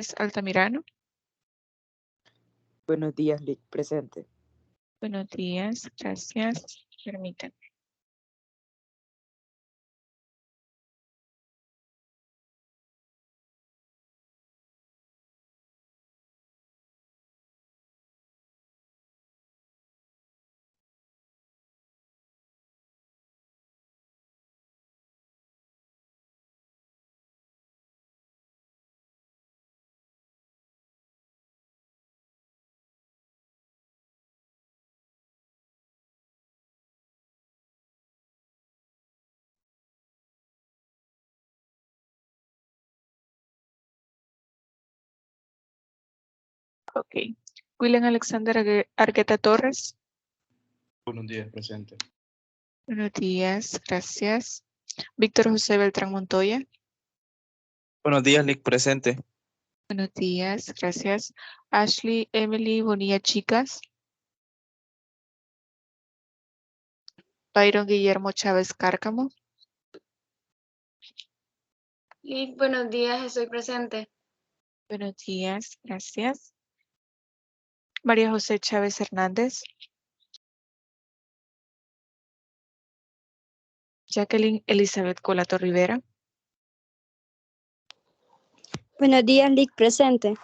López Altamirano. Buenos días, Lic, presente. Buenos días, gracias. Permítanme. Ok. William Alexander Argueta Torres. Buenos días, presente. Buenos días, gracias. Víctor José Beltrán Montoya. Buenos días, Lic, presente. Buenos días, gracias. Ashley Emily Bonilla Chicas. Byron Guillermo Chávez Cárcamo. Lic, buenos días, estoy presente. Buenos días, gracias. María José Chávez Hernández. Jacqueline Elizabeth Colato Rivera. Buenos días, Lic, presente.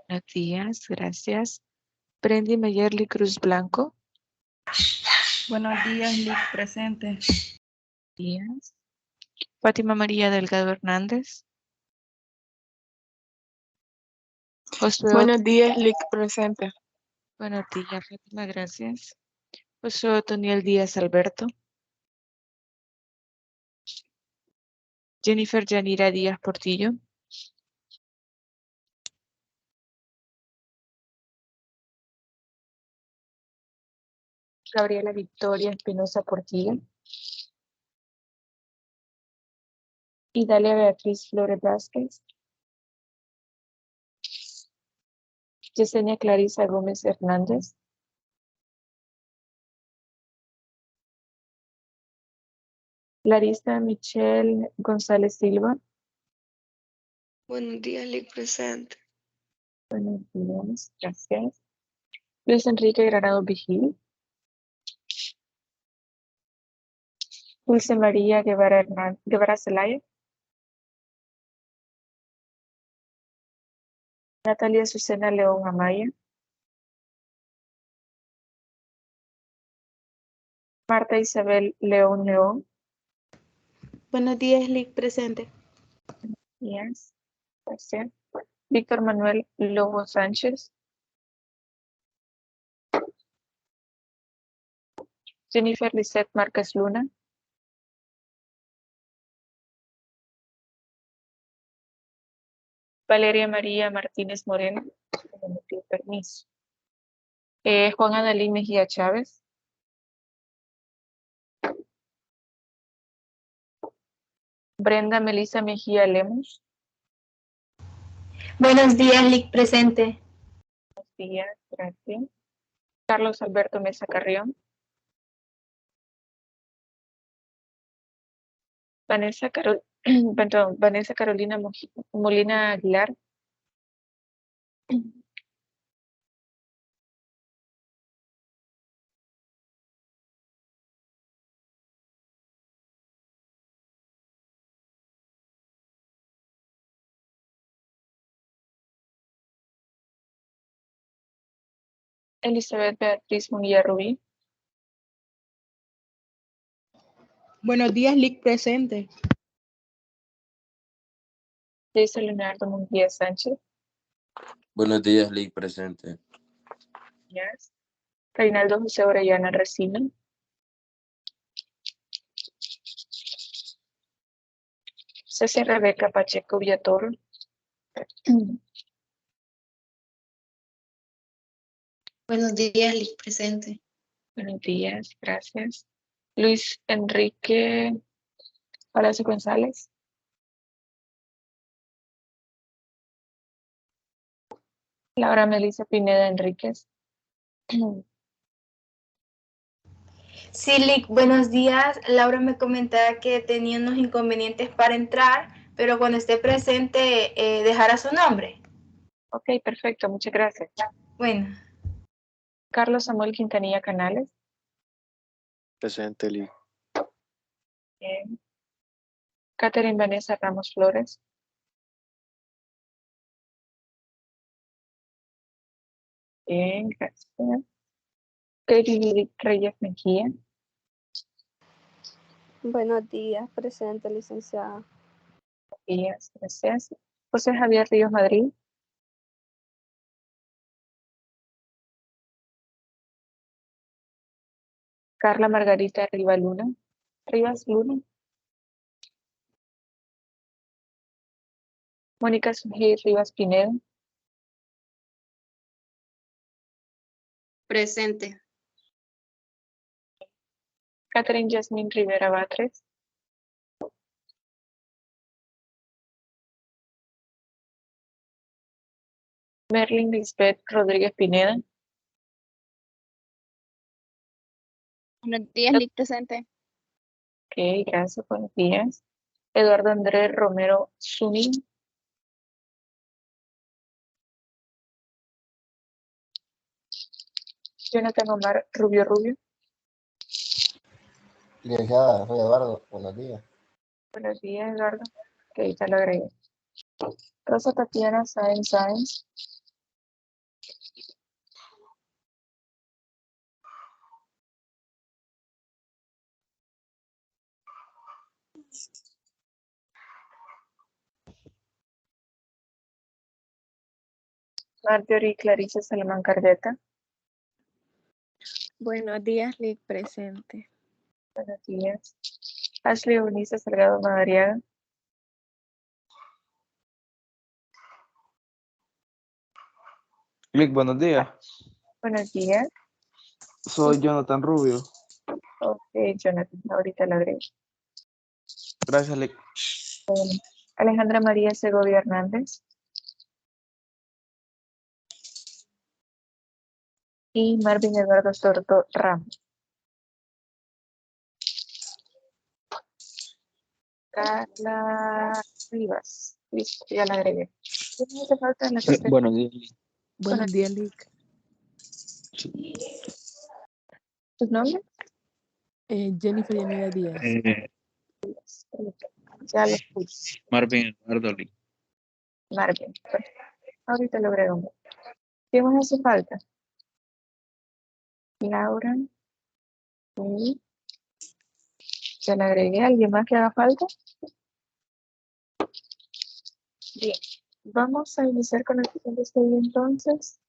Buenos días, gracias. Brendy Mayerly Cruz Blanco. Buenos días, Lic, presente. Días. Fátima María Delgado Hernández. Josué Buenos días, Lic, presente. Buenos días, Fátima, gracias. Josué Otoniel Díaz Alberto. Jennifer Yanira Díaz Portillo. Gabriela Victoria Espinosa Portillo. Y Dalia Beatriz Flores Vázquez. Yesenia Clarisa Gómez Hernández. Larissa Michelle González Silva. Buenos días, Lic, presente. Buenos días, gracias. Luis Enrique Granado Vigil. Dulce María Guevara Zelaya. Natalia Azucena León Amaya. Marta Isabel León León. Buenos días, Lic, presente. Yes, gracias. Víctor Manuel Lobo Sánchez. Jennifer Lisette Márquez Luna. Valeria María Martínez Moreno. Me pido permiso. Juan Adalí Mejía Chávez. Brenda Melissa Mejía Lemos. Buenos días, Lic, presente. Buenos días, gracias. Carlos Alberto Mesa Carrión. Vanessa Carolina Molina Aguilar. Elizabeth Beatriz Munguía Rubí. Buenos días, Lic, presente. Jason Leonardo Munguía Sánchez. Buenos días, Lic, presente. Yes. Reinaldo José Orellana Resina. Ceci Rebeca Pacheco Villatoro. Buenos días, Lic, presente. Buenos días, gracias. Luis Enrique Palacio González. Laura Melissa Pineda Enríquez. Sí, Lic, buenos días. Laura me comentaba que tenía unos inconvenientes para entrar, pero cuando esté presente dejará su nombre. Ok, perfecto, muchas gracias. Bueno, Carlos Samuel Quintanilla Canales. Presente, Lic. Bien. Catherine Vanessa Ramos Flores. Bien, gracias. Katie Lili Reyes Mejía. Buenos días, presente, licenciada. Díaz, gracias. José Javier Ríos Madrid. Carla Margarita Rivas Luna. Mónica Sujei Rivas Pinedo. Presente. Catherine Yasmín Rivera Batres. Merlin Lisbeth Rodríguez Pineda. Buenos días, Lic, presente. Ok, gracias, buenos días. Eduardo Andrés Romero Zuni. Jonathan Omar Rubio. Licenciada, soy Eduardo. Buenos días. Buenos días, Eduardo. Ok, ya lo agregué. Rosa Tatiana Sáenz. Marjorie Clarice Salamán Cardeta. Buenos días, Lic, presente. Buenos días. Ashley Eunice Salgado Madariaga. Lic, buenos días. Buenos días. Soy Jonathan Rubio. Ok, Jonathan, ahorita lo agrego. Gracias, Lic. Alejandra María Segovia Hernández. Y Marvin Eduardo Sordo Ramos. Carla Rivas. Listo, ya la agregué. ¿Quién me hace falta en la tercera? Buenos días, Lic. Buenos días, Lic. ¿Tus nombres? Jennifer Yanira Díaz. Ya los puse. Marvin Eduardo Lic. Marvin. Ahorita lo agrego. ¿Quién más hace falta? Laura. Sí. Ya la agregué. ¿Alguien más que haga falta? Bien. Vamos a iniciar con el siguiente estudio entonces.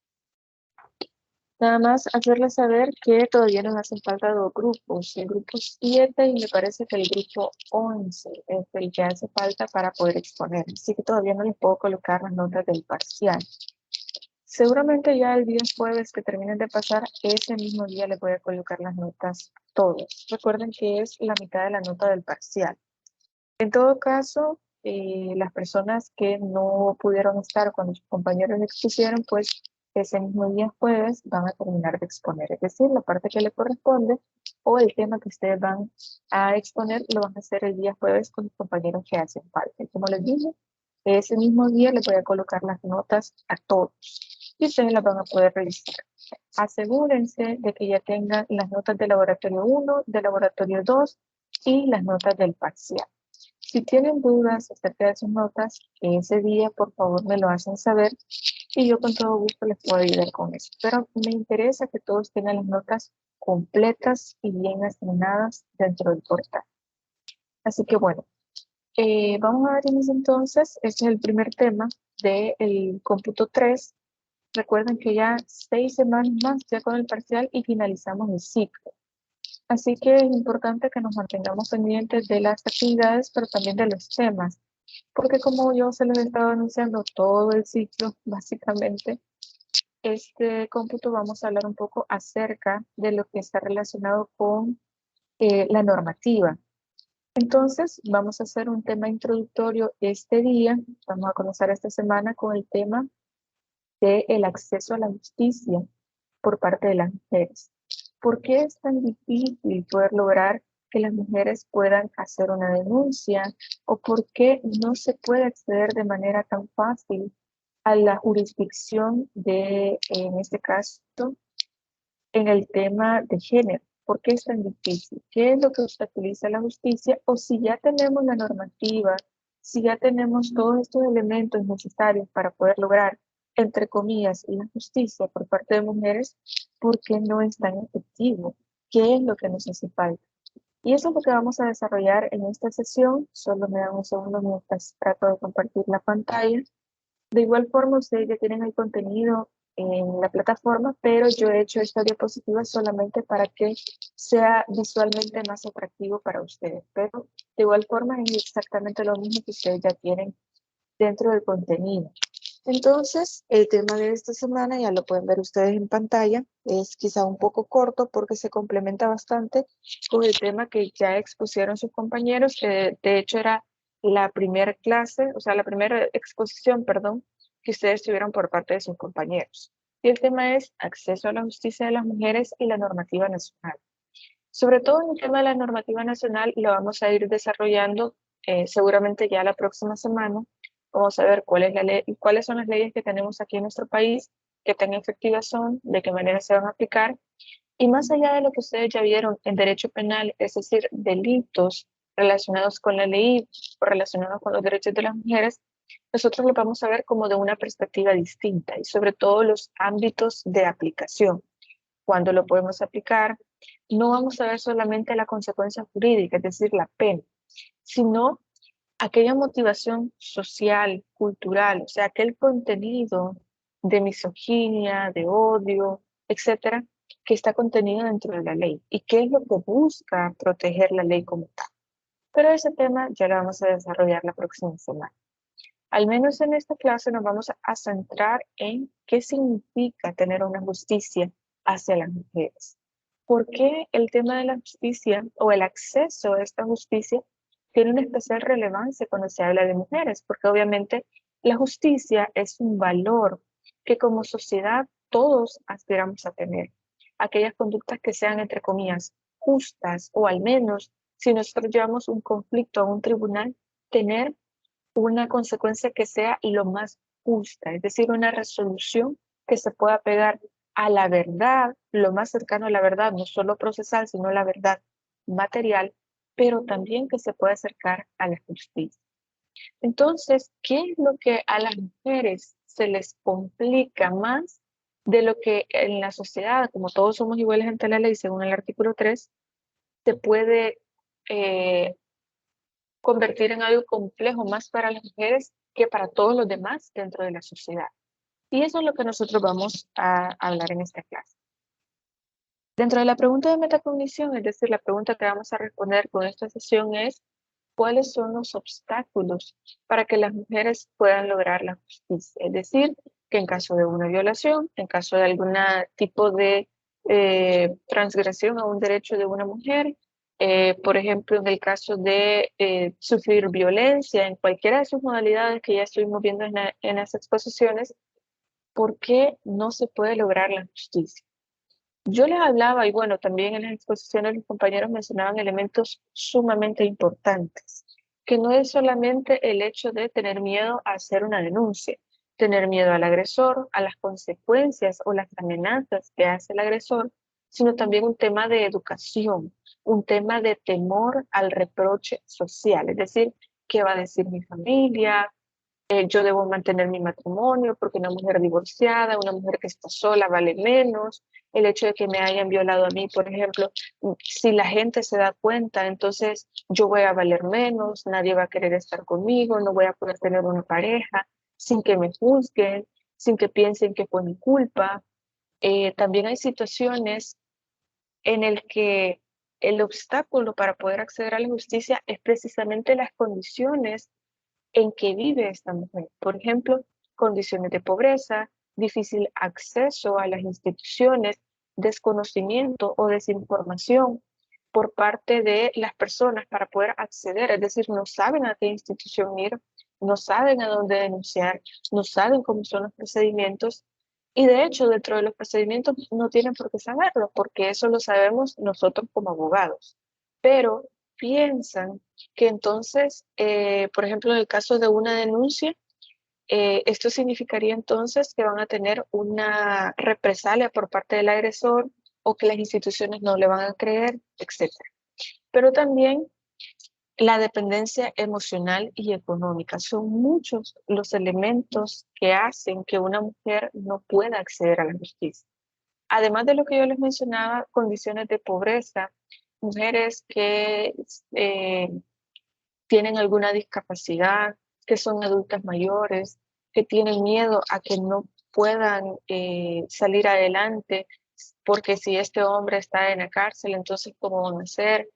Nada más hacerles saber que todavía nos hacen falta dos grupos. El grupo 7 y me parece que el grupo 11 es el que hace falta para poder exponer. Así que todavía no les puedo colocar las notas del parcial. Seguramente ya el día jueves que terminen de pasar, ese mismo día les voy a colocar las notas todos. Recuerden que es la mitad de la nota del parcial. En todo caso, las personas que no pudieron estar cuando sus compañeros expusieron, pues ese mismo día jueves van a terminar de exponer. Es decir, la parte que le corresponde o el tema que ustedes van a exponer lo van a hacer el día jueves con los compañeros que hacen falta. Y como les dije, ese mismo día les voy a colocar las notas a todos y ustedes las van a poder revisar. Asegúrense de que ya tengan las notas del laboratorio 1, del laboratorio 2 y las notas del parcial. Si tienen dudas acerca de sus notas, ese día por favor me lo hacen saber y yo con todo gusto les puedo ayudar con eso. Pero me interesa que todos tengan las notas completas y bien asignadas dentro del portal. Así que bueno, vamos a ver entonces, este es el primer tema del cómputo 3. Recuerden que ya 6 semanas más ya con el parcial y finalizamos el ciclo. Así que es importante que nos mantengamos pendientes de las actividades, pero también de los temas. Porque como yo se los he estado anunciando todo el ciclo, básicamente, este cómputo vamos a hablar un poco acerca de lo que está relacionado con la normativa. Entonces, vamos a hacer un tema introductorio este día. Vamos a comenzar esta semana con el tema del acceso a la justicia por parte de las mujeres. ¿Por qué es tan difícil poder lograr que las mujeres puedan hacer una denuncia? ¿O por qué no se puede acceder de manera tan fácil a la jurisdicción de, en este caso, en el tema de género. ¿Por qué es tan difícil? ¿Qué es lo que obstaculiza la justicia? O si ya tenemos la normativa, si ya tenemos todos estos elementos necesarios para poder lograr, entre comillas, la justicia por parte de mujeres, ¿por qué no es tan efectivo? ¿Qué es lo que nos hace falta? Y eso es lo que vamos a desarrollar en esta sesión. Solo me dan un segundo mientras trato de compartir la pantalla. De igual forma, ustedes ya tienen el contenido en la plataforma, pero yo he hecho esta diapositiva solamente para que sea visualmente más atractivo para ustedes. Pero de igual forma es exactamente lo mismo que ustedes ya tienen dentro del contenido. Entonces, el tema de esta semana, ya lo pueden ver ustedes en pantalla, es quizá un poco corto porque se complementa bastante con el tema que ya expusieron sus compañeros, que de hecho era la primera clase, o sea, la primera exposición, perdón, que ustedes tuvieron por parte de sus compañeros. Y el tema es acceso a la justicia de las mujeres y la normativa nacional. Sobre todo en el tema de la normativa nacional lo vamos a ir desarrollando seguramente ya la próxima semana. Vamos a ver cuál es la ley, cuáles son las leyes que tenemos aquí en nuestro país, qué tan efectivas son, de qué manera se van a aplicar. Y más allá de lo que ustedes ya vieron en derecho penal, es decir, delitos relacionados con la ley o relacionados con los derechos de las mujeres, nosotros lo vamos a ver como de una perspectiva distinta y sobre todo los ámbitos de aplicación. Cuándo lo podemos aplicar, no vamos a ver solamente la consecuencia jurídica, es decir, la pena, sino aquella motivación social, cultural, o sea, aquel contenido de misoginia, de odio, etcétera, que está contenido dentro de la ley y qué es lo que busca proteger la ley como tal. Pero ese tema ya lo vamos a desarrollar la próxima semana. Al menos en esta clase nos vamos a centrar en qué significa tener una justicia hacia las mujeres. ¿Por qué el tema de la justicia o el acceso a esta justicia tiene una especial relevancia cuando se habla de mujeres? Porque obviamente la justicia es un valor que como sociedad todos aspiramos a tener. Aquellas conductas que sean, entre comillas, justas o al menos si nosotros llevamos un conflicto a un tribunal, tener una consecuencia que sea lo más justa, es decir, una resolución que se pueda pegar a la verdad, lo más cercano a la verdad, no solo procesal, sino la verdad material, pero también que se pueda acercar a la justicia. Entonces, ¿qué es lo que a las mujeres se les complica más de lo que en la sociedad, como todos somos iguales ante la ley, según el artículo 3, se puede convertir en algo complejo más para las mujeres que para todos los demás dentro de la sociedad? Y eso es lo que nosotros vamos a hablar en esta clase. Dentro de la pregunta de metacognición, es decir, la pregunta que vamos a responder con esta sesión es ¿cuáles son los obstáculos para que las mujeres puedan lograr la justicia? Es decir, que en caso de una violación, en caso de algún tipo de transgresión a un derecho de una mujer, por ejemplo, en el caso de sufrir violencia en cualquiera de sus modalidades que ya estuvimos viendo en las exposiciones, ¿por qué no se puede lograr la justicia? Yo les hablaba, y bueno, también en las exposiciones los compañeros mencionaban elementos sumamente importantes, que no es solamente el hecho de tener miedo a hacer una denuncia, tener miedo al agresor, a las consecuencias o las amenazas que hace el agresor, sino también un tema de educación, un tema de temor al reproche social, es decir, ¿qué va a decir mi familia? Yo debo mantener mi matrimonio porque una mujer divorciada, una mujer que está sola vale menos. El hecho de que me hayan violado a mí, por ejemplo, si la gente se da cuenta, entonces yo voy a valer menos, nadie va a querer estar conmigo, no voy a poder tener una pareja sin que me juzguen, sin que piensen que fue mi culpa. También hay situaciones en el que el obstáculo para poder acceder a la justicia es precisamente las condiciones en que vive esta mujer. Por ejemplo, condiciones de pobreza, difícil acceso a las instituciones, desconocimiento o desinformación por parte de las personas para poder acceder, es decir, no saben a qué institución ir, no saben a dónde denunciar, no saben cómo son los procedimientos y de hecho dentro de los procedimientos no tienen por qué saberlo porque eso lo sabemos nosotros como abogados, pero piensan que entonces, por ejemplo, en el caso de una denuncia, Esto significaría entonces que van a tener una represalia por parte del agresor o que las instituciones no le van a creer, etc. Pero también la dependencia emocional y económica. Son muchos los elementos que hacen que una mujer no pueda acceder a la justicia. Además de lo que yo les mencionaba, condiciones de pobreza, mujeres que tienen alguna discapacidad, que son adultas mayores, que tienen miedo a que no puedan salir adelante, porque si este hombre está en la cárcel, entonces ¿cómo van a hacer?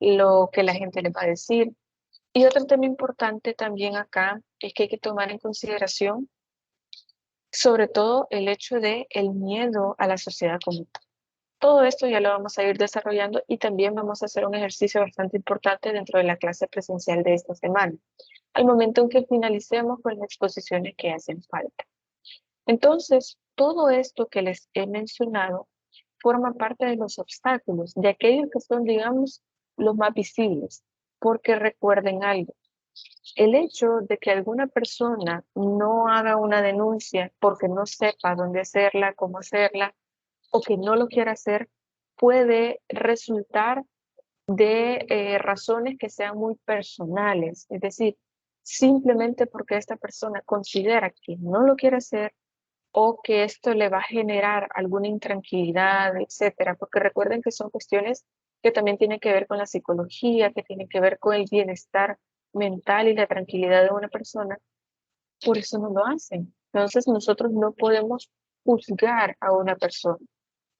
Lo que la gente les va a decir. Y otro tema importante también acá es que hay que tomar en consideración sobre todo el hecho de el miedo a la sociedad común. Todo esto ya lo vamos a ir desarrollando y también vamos a hacer un ejercicio bastante importante dentro de la clase presencial de esta semana, al momento en que finalicemos con las exposiciones que hacen falta. Entonces, todo esto que les he mencionado forma parte de los obstáculos, de aquellos que son, digamos, los más visibles, porque recuerden algo. El hecho de que alguna persona no haga una denuncia porque no sepa dónde hacerla, cómo hacerla, o que no lo quiera hacer, puede resultar de razones que sean muy personales. Es decir, simplemente porque esta persona considera que no lo quiere hacer o que esto le va a generar alguna intranquilidad, etcétera. Porque recuerden que son cuestiones que también tienen que ver con la psicología, que tienen que ver con el bienestar mental y la tranquilidad de una persona. Por eso no lo hacen. Entonces nosotros no podemos juzgar a una persona.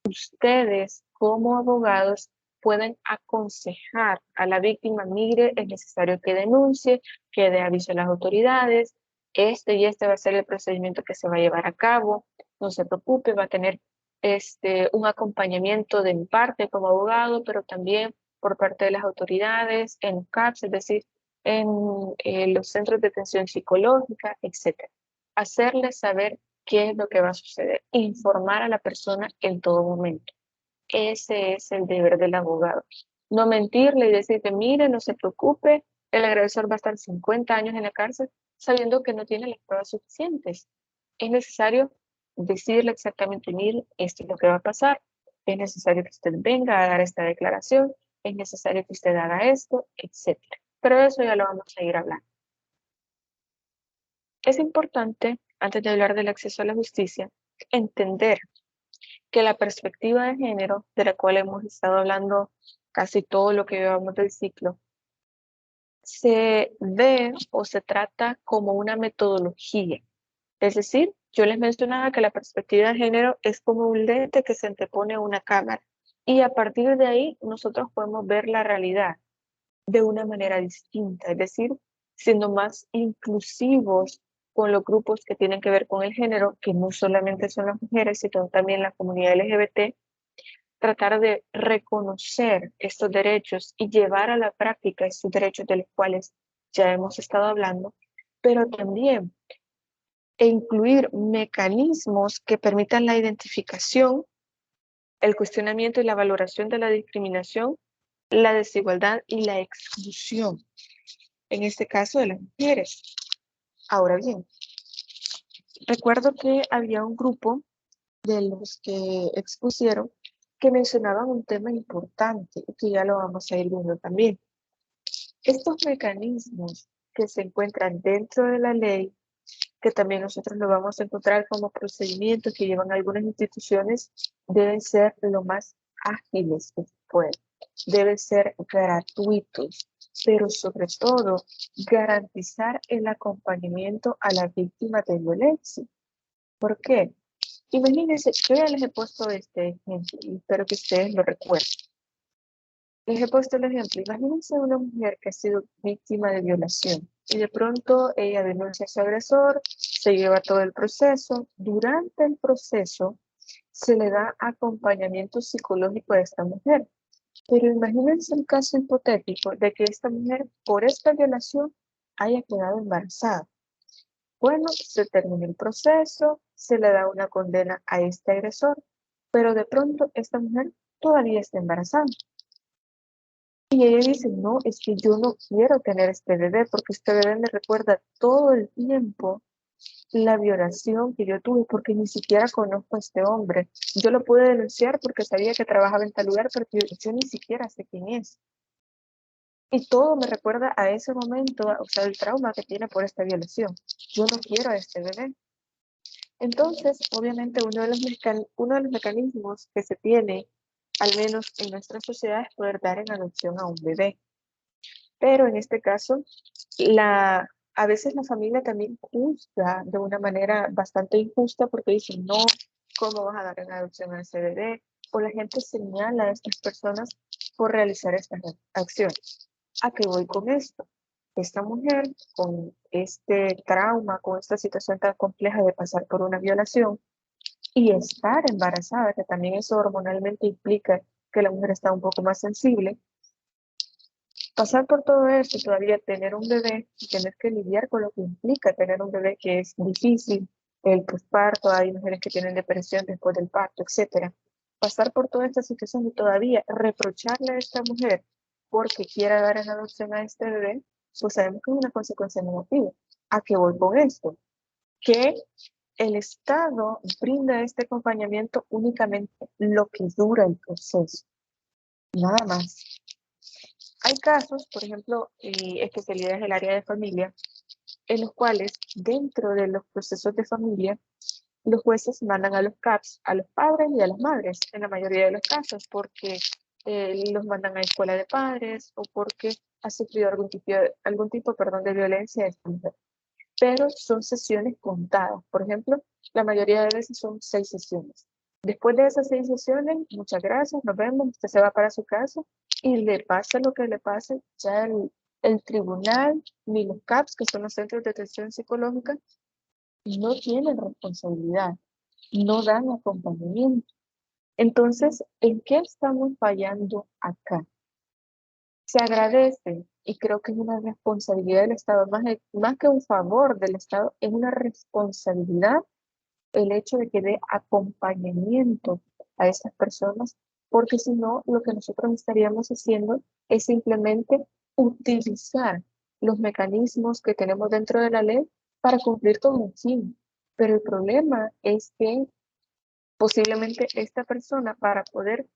Ustedes como abogados pueden aconsejar a la víctima: mire, es necesario que denuncie, que dé aviso a las autoridades, este y este va a ser el procedimiento que se va a llevar a cabo, no se preocupe, va a tener un acompañamiento de mi parte como abogado, pero también por parte de las autoridades, en CAPS, es decir, en los centros de atención psicológica, etc. Hacerles saber qué es lo que va a suceder, informar a la persona en todo momento. Ese es el deber del abogado. No mentirle y decirle: mire, no se preocupe, el agresor va a estar 50 años en la cárcel, sabiendo que no tiene las pruebas suficientes. Es necesario decirle exactamente: mire, esto es lo que va a pasar, es necesario que usted venga a dar esta declaración, es necesario que usted haga esto, etc. Pero eso ya lo vamos a ir hablando. Es importante, antes de hablar del acceso a la justicia, entender que la perspectiva de género, de la cual hemos estado hablando casi todo lo que llevamos del ciclo, se ve o se trata como una metodología. Es decir, yo les mencionaba que la perspectiva de género es como un lente que se antepone a una cámara y a partir de ahí nosotros podemos ver la realidad de una manera distinta, es decir, siendo más inclusivos con los grupos que tienen que ver con el género, que no solamente son las mujeres, sino también la comunidad LGBT, tratar de reconocer estos derechos y llevar a la práctica estos derechos de los cuales ya hemos estado hablando, pero también incluir mecanismos que permitan la identificación, el cuestionamiento y la valoración de la discriminación, la desigualdad y la exclusión, en este caso de las mujeres. Ahora bien, recuerdo que había un grupo de los que expusieron que mencionaban un tema importante y que ya lo vamos a ir viendo también. Estos mecanismos que se encuentran dentro de la ley, que también nosotros lo vamos a encontrar como procedimientos que llevan algunas instituciones, deben ser lo más ágiles que se puedan. Deben ser gratuitos, pero sobre todo garantizar el acompañamiento a la víctima de violencia. ¿Por qué? Imagínense, yo ya les he puesto este ejemplo y espero que ustedes lo recuerden. Les he puesto el ejemplo. Imagínense una mujer que ha sido víctima de violación y de pronto ella denuncia a su agresor, se lleva todo el proceso. Durante el proceso se le da acompañamiento psicológico a esta mujer. Pero imagínense el caso hipotético de que esta mujer, por esta violación, haya quedado embarazada. Bueno, se termina el proceso, se le da una condena a este agresor, pero de pronto esta mujer todavía está embarazada. Y ella dice: no, es que yo no quiero tener este bebé porque este bebé me recuerda todo el tiempo la violación que yo tuve porque ni siquiera conozco a este hombre. Yo lo pude denunciar porque sabía que trabajaba en tal lugar, pero yo ni siquiera sé quién es. Y todo me recuerda a ese momento, o sea, el trauma que tiene por esta violación. Yo no quiero a este bebé. Entonces, obviamente, uno de los mecanismos que se tiene, al menos en nuestra sociedad, es poder dar en adopción a un bebé. Pero en este caso, a veces la familia también juzga de una manera bastante injusta porque dicen, no, ¿cómo vas a dar en adopción a ese bebé? O la gente señala a estas personas por realizar estas acciones. ¿A qué voy con esto? Esta mujer, con este trauma, con esta situación tan compleja de pasar por una violación y estar embarazada, que también eso hormonalmente implica que la mujer está un poco más sensible, pasar por todo esto, todavía tener un bebé y tener que lidiar con lo que implica tener un bebé, que es difícil, el posparto, hay mujeres que tienen depresión después del parto, etc. Pasar por toda esta situación y todavía reprocharle a esta mujer porque quiera dar en adopción a este bebé, pues sabemos que es una consecuencia negativa. ¿A qué voy con esto? Que el Estado brinda este acompañamiento únicamente lo que dura el proceso, nada más. Hay casos, por ejemplo, especialidades del área de familia, en los cuales dentro de los procesos de familia, los jueces mandan a los CAPS, a los padres y a las madres, en la mayoría de los casos, porque los mandan a escuela de padres o porque ha sufrido algún tipo de violencia de esta mujer. Pero son sesiones contadas. Por ejemplo, la mayoría de veces son 6 sesiones. Después de esas 6 sesiones, muchas gracias, nos vemos, usted se va para su casa y le pasa lo que le pase, ya el tribunal ni los CAPS, que son los centros de atención psicológica, no tienen responsabilidad, no dan acompañamiento. Entonces, ¿en qué estamos fallando acá? Se agradece, y creo que es una responsabilidad del Estado, más que un favor del Estado, es una responsabilidad el hecho de que dé acompañamiento a esas personas, porque si no, lo que nosotros estaríamos haciendo es simplemente utilizar los mecanismos que tenemos dentro de la ley para cumplir con un fin. Pero el problema es que posiblemente esta persona, para poder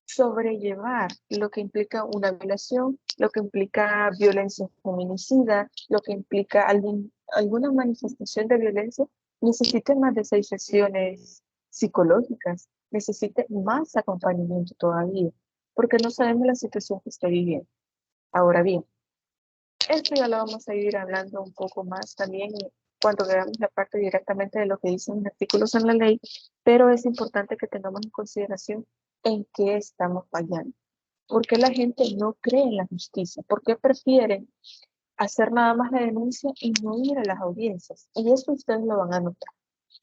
sobrellevar lo que implica una violación, lo que implica violencia feminicida, lo que implica alguna manifestación de violencia, necesite más de 6 sesiones psicológicas, necesite más acompañamiento todavía, porque no sabemos la situación que está viviendo. Ahora bien, esto ya lo vamos a ir hablando un poco más también cuando veamos la parte directamente de lo que dicen los artículos en la ley, pero es importante que tengamos en consideración en qué estamos fallando. ¿Por qué la gente no cree en la justicia? ¿Por qué prefieren hacer nada más la denuncia y no ir a las audiencias? Y eso ustedes lo van a notar.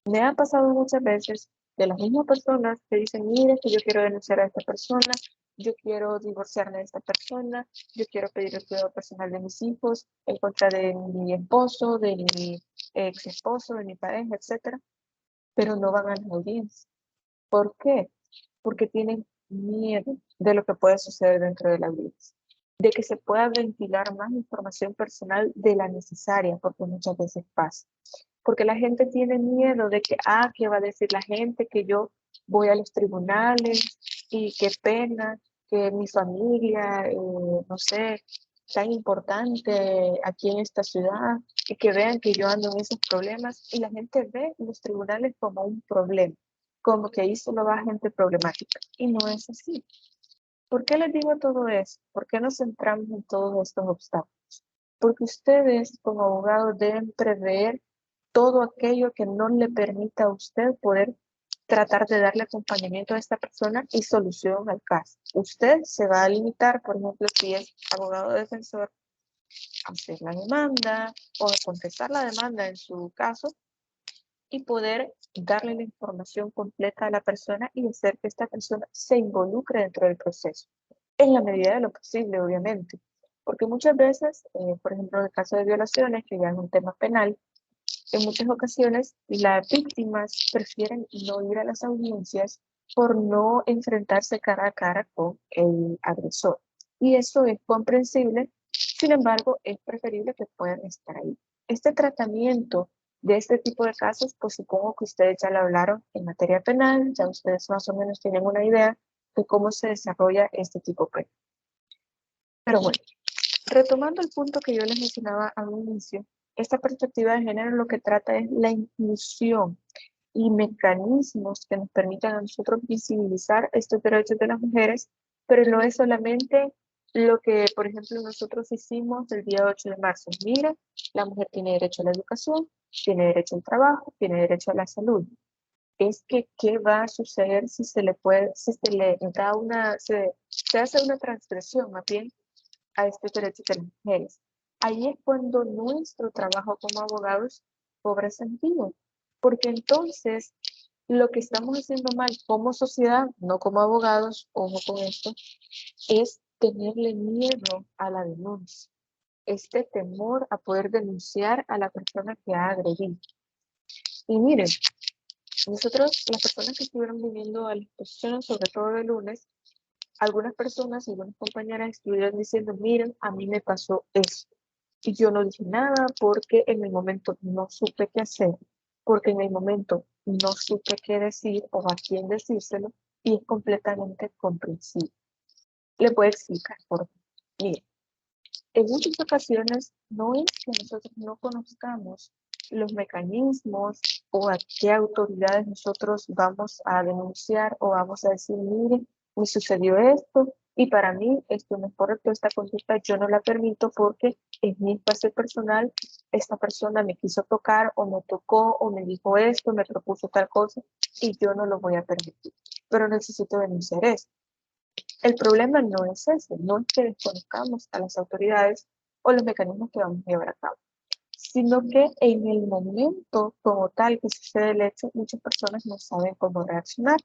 Me ha pasado muchas veces de las mismas personas que dicen, mire, que yo quiero denunciar a esta persona, yo quiero divorciarme de esta persona, yo quiero pedir el cuidado personal de mis hijos, en contra de mi esposo, de mi ex esposo, de mi pareja, etc. Pero no van a las audiencias. ¿Por qué? Porque tienen miedo de lo que puede suceder dentro de la audiencia, de que se pueda ventilar más información personal de la necesaria, porque muchas veces pasa. Porque la gente tiene miedo de que, ¿qué va a decir la gente? Que yo voy a los tribunales y qué pena que mi familia, no sé, tan importante aquí en esta ciudad y que vean que yo ando en esos problemas y la gente ve los tribunales como un problema, como que ahí solo va gente problemática y no es así. ¿Por qué les digo todo eso? ¿Por qué nos centramos en todos estos obstáculos? Porque ustedes como abogados deben prever todo aquello que no le permita a usted poder tratar de darle acompañamiento a esta persona y solución al caso. Usted se va a limitar, por ejemplo, si es abogado defensor, a hacer la demanda o a contestar la demanda en su caso y poder darle la información completa a la persona y hacer que esta persona se involucre dentro del proceso, en la medida de lo posible, obviamente. Porque muchas veces, por ejemplo, en el caso de violaciones, que ya es un tema penal, en muchas ocasiones las víctimas prefieren no ir a las audiencias por no enfrentarse cara a cara con el agresor. Y eso es comprensible, sin embargo, es preferible que puedan estar ahí. Este tratamiento De este tipo de casos, pues supongo que ustedes ya lo hablaron en materia penal, ya ustedes más o menos tienen una idea de cómo se desarrolla este tipo penal. Pero bueno, retomando el punto que yo les mencionaba al inicio, esta perspectiva de género lo que trata es la inclusión y mecanismos que nos permitan a nosotros visibilizar estos derechos de las mujeres, pero no es solamente lo que, por ejemplo, nosotros hicimos el día 8 de marzo. Mira, la mujer tiene derecho a la educación, tiene derecho al trabajo, tiene derecho a la salud. Es que, ¿qué va a suceder si se le da se hace una transgresión, más bien, a estos derechos de las mujeres? Ahí es cuando nuestro trabajo como abogados cobra sentido, porque entonces lo que estamos haciendo mal como sociedad, no como abogados, ojo con esto, es tenerle miedo a la denuncia, este temor a poder denunciar a la persona que ha agredido. Y miren, nosotros, las personas que estuvieron viniendo a la exposición, sobre todo el lunes, algunas personas, algunas compañeras estuvieron diciendo, miren, a mí me pasó esto. Y yo no dije nada porque en el momento no supe qué hacer, porque en el momento no supe qué decir o a quién decírselo, y es completamente comprensible. Le voy a explicar por qué. Miren, en muchas ocasiones no es que nosotros no conozcamos los mecanismos o a qué autoridades nosotros vamos a denunciar o vamos a decir, miren, me sucedió esto y para mí esto no es correcto, esta conducta yo no la permito porque en mi espacio personal esta persona me quiso tocar o me tocó o me dijo esto, me propuso tal cosa y yo no lo voy a permitir, pero necesito denunciar esto. El problema no es ese, no es que desconozcamos a las autoridades o los mecanismos que vamos a llevar a cabo, sino que en el momento como tal que sucede el hecho, muchas personas no saben cómo reaccionar.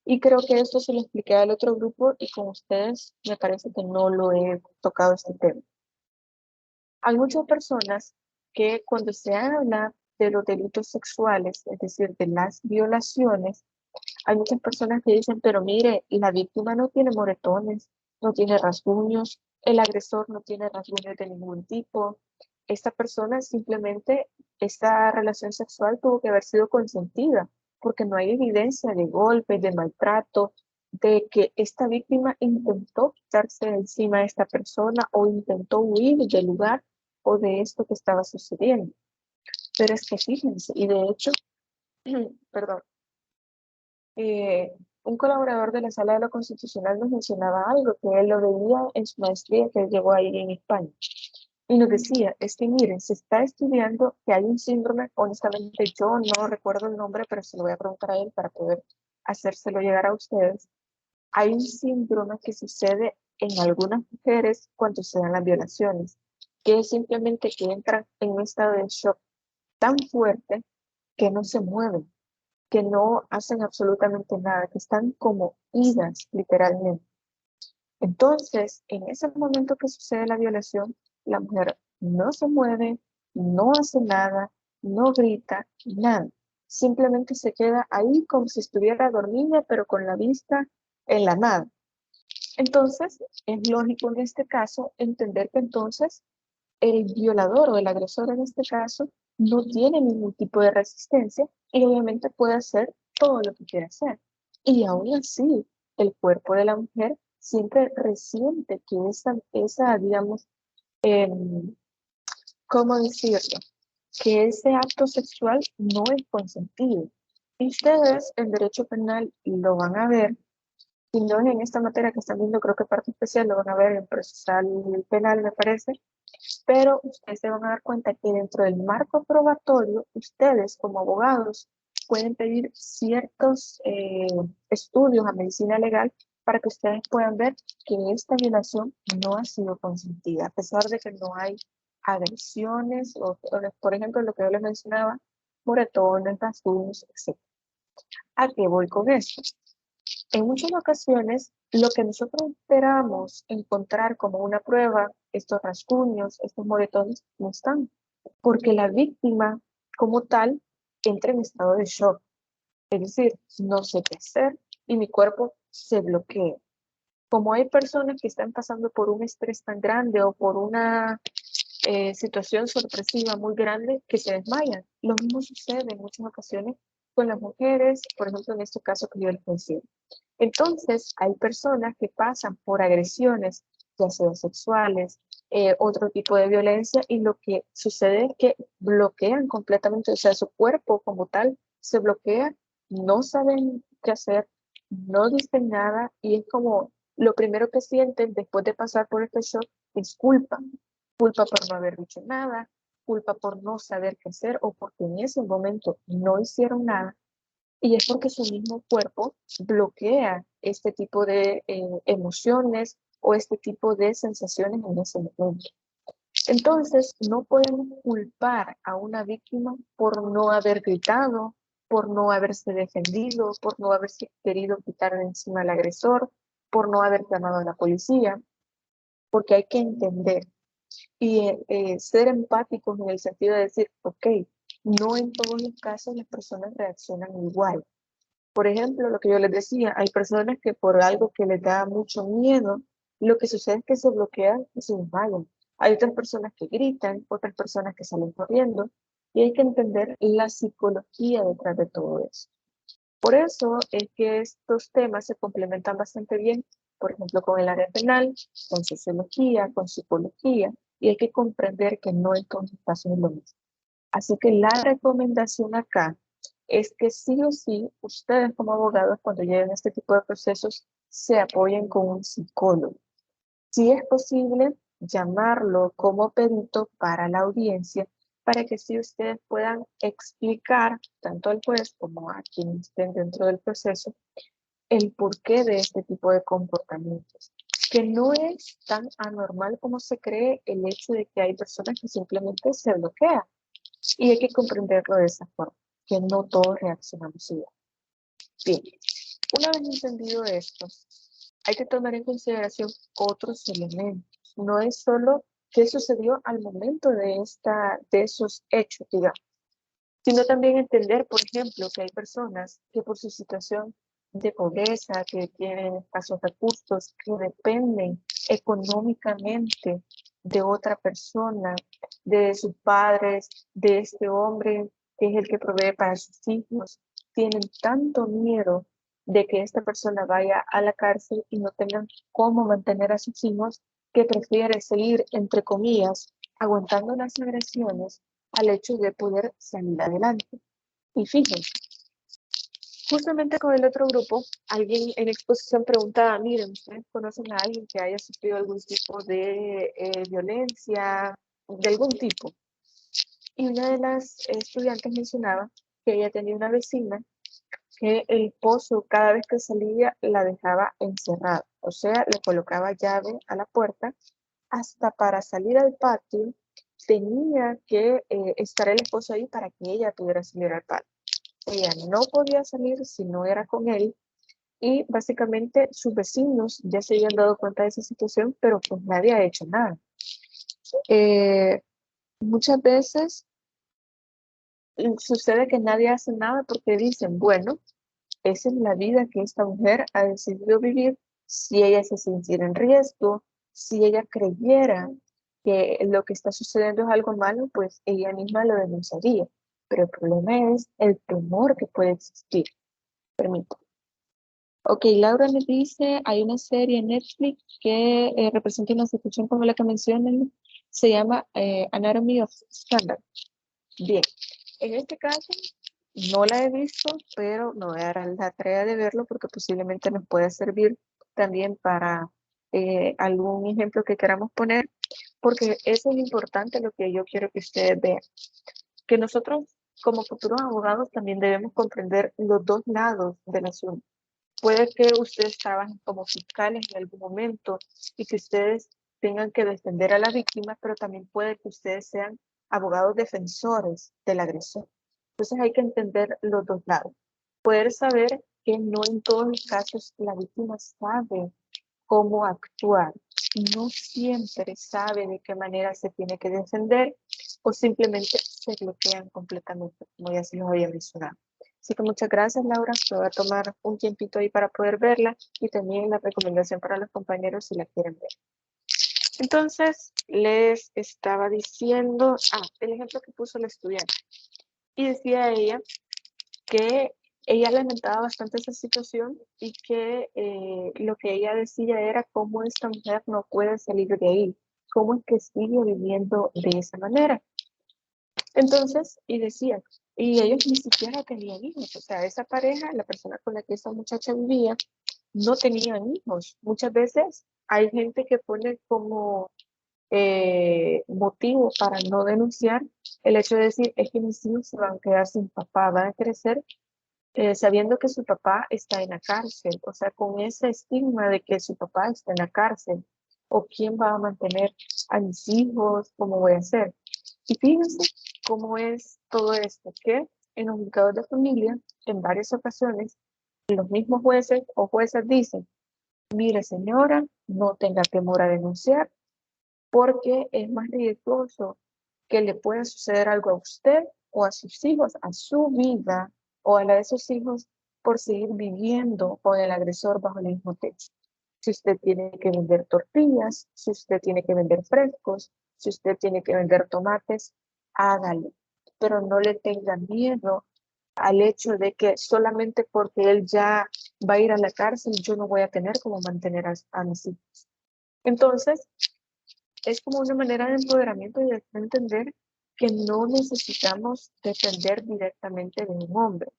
Y creo que esto se lo expliqué al otro grupo y con ustedes me parece que no lo he tocado este tema. Hay muchas personas que cuando se habla de los delitos sexuales, es decir, de las violaciones, hay muchas personas que dicen, pero mire, la víctima no tiene moretones, no tiene rasguños, el agresor no tiene rasguños de ningún tipo. Esta persona simplemente, esta relación sexual tuvo que haber sido consentida, porque no hay evidencia de golpe, de maltrato, de que esta víctima intentó quitarse de encima a esta persona o intentó huir del lugar o de esto que estaba sucediendo. Pero es que fíjense, y de hecho, perdón, un colaborador de la Sala de lo Constitucional nos mencionaba algo que él lo veía en su maestría que él llevó ahí en España. Y nos decía, es que miren, se está estudiando que hay un síndrome, honestamente yo no recuerdo el nombre, pero se lo voy a preguntar a él para poder hacérselo llegar a ustedes. Hay un síndrome que sucede en algunas mujeres cuando se dan las violaciones, que es simplemente que entran en un estado de shock tan fuerte que no se mueven, que no hacen absolutamente nada, que están como idas literalmente. Entonces, en ese momento que sucede la violación, la mujer no se mueve, no hace nada, no grita, nada. Simplemente se queda ahí como si estuviera dormida, pero con la vista en la nada. Entonces, es lógico en este caso entender que entonces el violador o el agresor en este caso no tiene ningún tipo de resistencia y obviamente puede hacer todo lo que quiera hacer. Y aún así, el cuerpo de la mujer siempre resiente que esa digamos, ¿cómo decirlo? Que ese acto sexual no es consentido. Y ustedes en derecho penal lo van a ver, y no es en esta materia que están viendo, creo que parte especial lo van a ver en procesal penal, me parece, pero ustedes se van a dar cuenta que dentro del marco probatorio, ustedes como abogados pueden pedir ciertos estudios a medicina legal para que ustedes puedan ver que esta violación no ha sido consentida, a pesar de que no hay agresiones, por ejemplo, lo que yo les mencionaba, moretones, rasguños, etc. ¿A qué voy con esto? En muchas ocasiones, lo que nosotros esperamos encontrar como una prueba, estos rasguños, estos moretones, no están, porque la víctima como tal entra en estado de shock, es decir, no sé qué hacer y mi cuerpo se bloquea. Como hay personas que están pasando por un estrés tan grande o por una situación sorpresiva muy grande que se desmayan. Lo mismo sucede en muchas ocasiones con las mujeres, por ejemplo, en este caso que yo les mencioné. Entonces, hay personas que pasan por agresiones, ya sea sexuales, otro tipo de violencia, y lo que sucede es que bloquean completamente, o sea, su cuerpo como tal se bloquea, no saben qué hacer, no dicen nada, y es como lo primero que sienten después de pasar por este shock es culpa. Culpa por no haber dicho nada, culpa por no saber qué hacer o porque en ese momento no hicieron nada. Y es porque su mismo cuerpo bloquea este tipo de emociones o este tipo de sensaciones en ese momento. Entonces, no podemos culpar a una víctima por no haber gritado, por no haberse defendido, por no haberse querido quitar de encima al agresor, por no haber llamado a la policía, porque hay que entender y ser empáticos en el sentido de decir, ok, no en todos los casos las personas reaccionan igual. Por ejemplo, lo que yo les decía, hay personas que por algo que les da mucho miedo, lo que sucede es que se bloquean y se desmayan. Hay otras personas que gritan, otras personas que salen corriendo, y hay que entender la psicología detrás de todo eso. Por eso es que estos temas se complementan bastante bien, por ejemplo, con el área penal, con sociología, con psicología, y hay que comprender que no en todos los casos es lo mismo. Así que la recomendación acá es que sí o sí, ustedes como abogados, cuando lleguen a este tipo de procesos, se apoyen con un psicólogo. Si es posible, llamarlo como perito para la audiencia, para que si ustedes puedan explicar, tanto al juez como a quienes estén dentro del proceso, el porqué de este tipo de comportamientos. Que no es tan anormal como se cree el hecho de que hay personas que simplemente se bloquean. Y hay que comprenderlo de esa forma, que no todos reaccionamos igual. Bien, una vez entendido esto, hay que tomar en consideración otros elementos. No es solo qué sucedió al momento de esos hechos, digamos, sino también entender, por ejemplo, que hay personas que por su situación de pobreza, que tienen escasos recursos, que dependen económicamente de otra persona, de sus padres, de este hombre que es el que provee para sus hijos, tienen tanto miedo de que esta persona vaya a la cárcel y no tengan cómo mantener a sus hijos, que prefiere seguir, entre comillas, aguantando las agresiones al hecho de poder salir adelante. Y fíjense, justamente con el otro grupo, alguien en exposición preguntaba, miren, ¿ustedes conocen a alguien que haya sufrido algún tipo de violencia, de algún tipo? Y una de las estudiantes mencionaba que ella tenía una vecina que el esposo cada vez que salía la dejaba encerrada, o sea, le colocaba llave a la puerta, hasta para salir al patio tenía que estar el esposo ahí para que ella pudiera salir al patio. Ella no podía salir si no era con él, y básicamente sus vecinos ya se habían dado cuenta de esa situación, pero pues nadie ha hecho nada. Muchas veces sucede que nadie hace nada porque dicen, bueno, esa es la vida que esta mujer ha decidido vivir. Si ella se sintiera en riesgo, si ella creyera que lo que está sucediendo es algo malo, pues ella misma lo denunciaría. Pero el problema es el temor que puede existir. Permítame. Ok, Laura me dice, hay una serie en Netflix que representa una situación como la que mencionan, se llama Anatomy of Scandal. Bien, en este caso no la he visto, pero me voy a dar la tarea de verlo porque posiblemente nos pueda servir también para algún ejemplo que queramos poner, porque eso es importante lo que yo quiero que ustedes vean, que nosotros como futuros abogados también debemos comprender los dos lados del asunto. Puede que ustedes trabajen como fiscales en algún momento y que ustedes tengan que defender a la víctima, pero también puede que ustedes sean abogados defensores del agresor. Entonces hay que entender los dos lados. Poder saber que no en todos los casos la víctima sabe cómo actuar. No siempre sabe de qué manera se tiene que defender o simplemente se bloquean completamente, como ya se los había mencionado. Así que muchas gracias, Laura. Me voy a tomar un tiempito ahí para poder verla y también la recomendación para los compañeros si la quieren ver. Entonces, les estaba diciendo, el ejemplo que puso el estudiante. Y decía ella que ella lamentaba bastante esa situación y que lo que ella decía era cómo esta mujer no puede salir de ahí, cómo es que sigue viviendo de esa manera. Entonces, y decía, y ellos ni siquiera tenían hijos, o sea, esa pareja, la persona con la que esa muchacha vivía, no tenían hijos. Muchas veces hay gente que pone como motivo para no denunciar el hecho de decir, es que mis hijos se van a quedar sin papá, van a crecer sabiendo que su papá está en la cárcel, o sea, con ese estigma de que su papá está en la cárcel, o quién va a mantener a mis hijos, cómo voy a hacer. Y fíjense cómo es todo esto, que en los juzgados de familia, en varias ocasiones, los mismos jueces o juezas dicen, mire señora, no tenga temor a denunciar, porque es más riesgoso que le pueda suceder algo a usted o a sus hijos, a su vida o a la de sus hijos por seguir viviendo con el agresor bajo el mismo techo. Si usted tiene que vender tortillas, si usted tiene que vender frescos, si usted tiene que vender tomates, hágalo. Pero no le tenga miedo al hecho de que solamente porque él ya va a ir a la cárcel, yo no voy a tener cómo mantener a mis hijos. Entonces, es como una manera de empoderamiento y de entender que no necesitamos depender directamente de un hombre.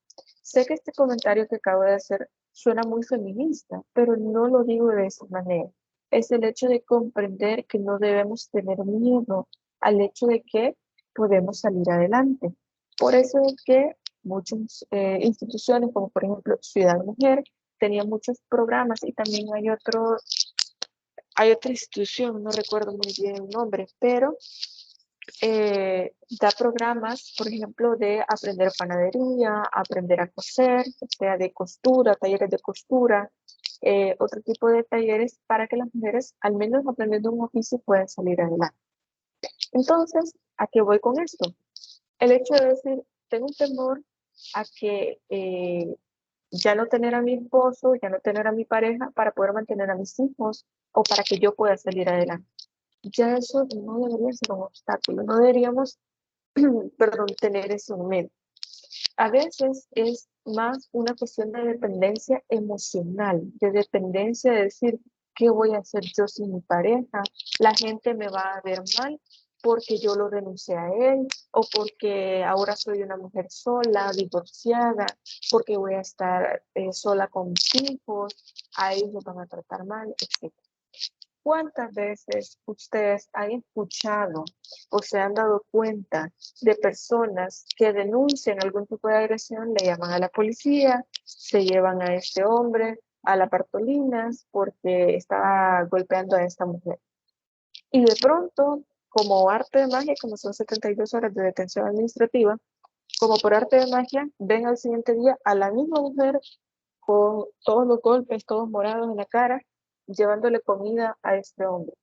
Sé que este comentario que acabo de hacer suena muy feminista, pero no lo digo de esa manera. Es el hecho de comprender que no debemos tener miedo al hecho de que podemos salir adelante. Por eso es que muchas instituciones, como por ejemplo Ciudad Mujer, tenían muchos programas y también hay otra institución, no recuerdo muy bien el nombre, pero da programas, por ejemplo, de aprender panadería, aprender a coser, o sea, de costura, talleres de costura, otro tipo de talleres para que las mujeres, al menos aprendiendo un oficio, puedan salir adelante. Entonces, ¿a qué voy con esto? El hecho de decir, tengo un temor a que ya no tener a mi esposo, ya no tener a mi pareja para poder mantener a mis hijos o para que yo pueda salir adelante. Ya eso no debería ser un obstáculo, no deberíamos, perdón, tener eso en mente. A veces es más una cuestión de dependencia emocional, de dependencia de decir, ¿qué voy a hacer yo sin mi pareja? La gente me va a ver mal porque yo lo renuncié a él, o porque ahora soy una mujer sola, divorciada, porque voy a estar sola con mis hijos, a ellos los van a tratar mal, etc. ¿Cuántas veces ustedes han escuchado o se han dado cuenta de personas que denuncian algún tipo de agresión, le llaman a la policía, se llevan a este hombre a la Bartolinas porque estaba golpeando a esta mujer? Y de pronto, como arte de magia, como son 72 horas de detención administrativa, como por arte de magia, ven al siguiente día a la misma mujer con todos los golpes, todos morados en la cara, llevándole comida a este hombre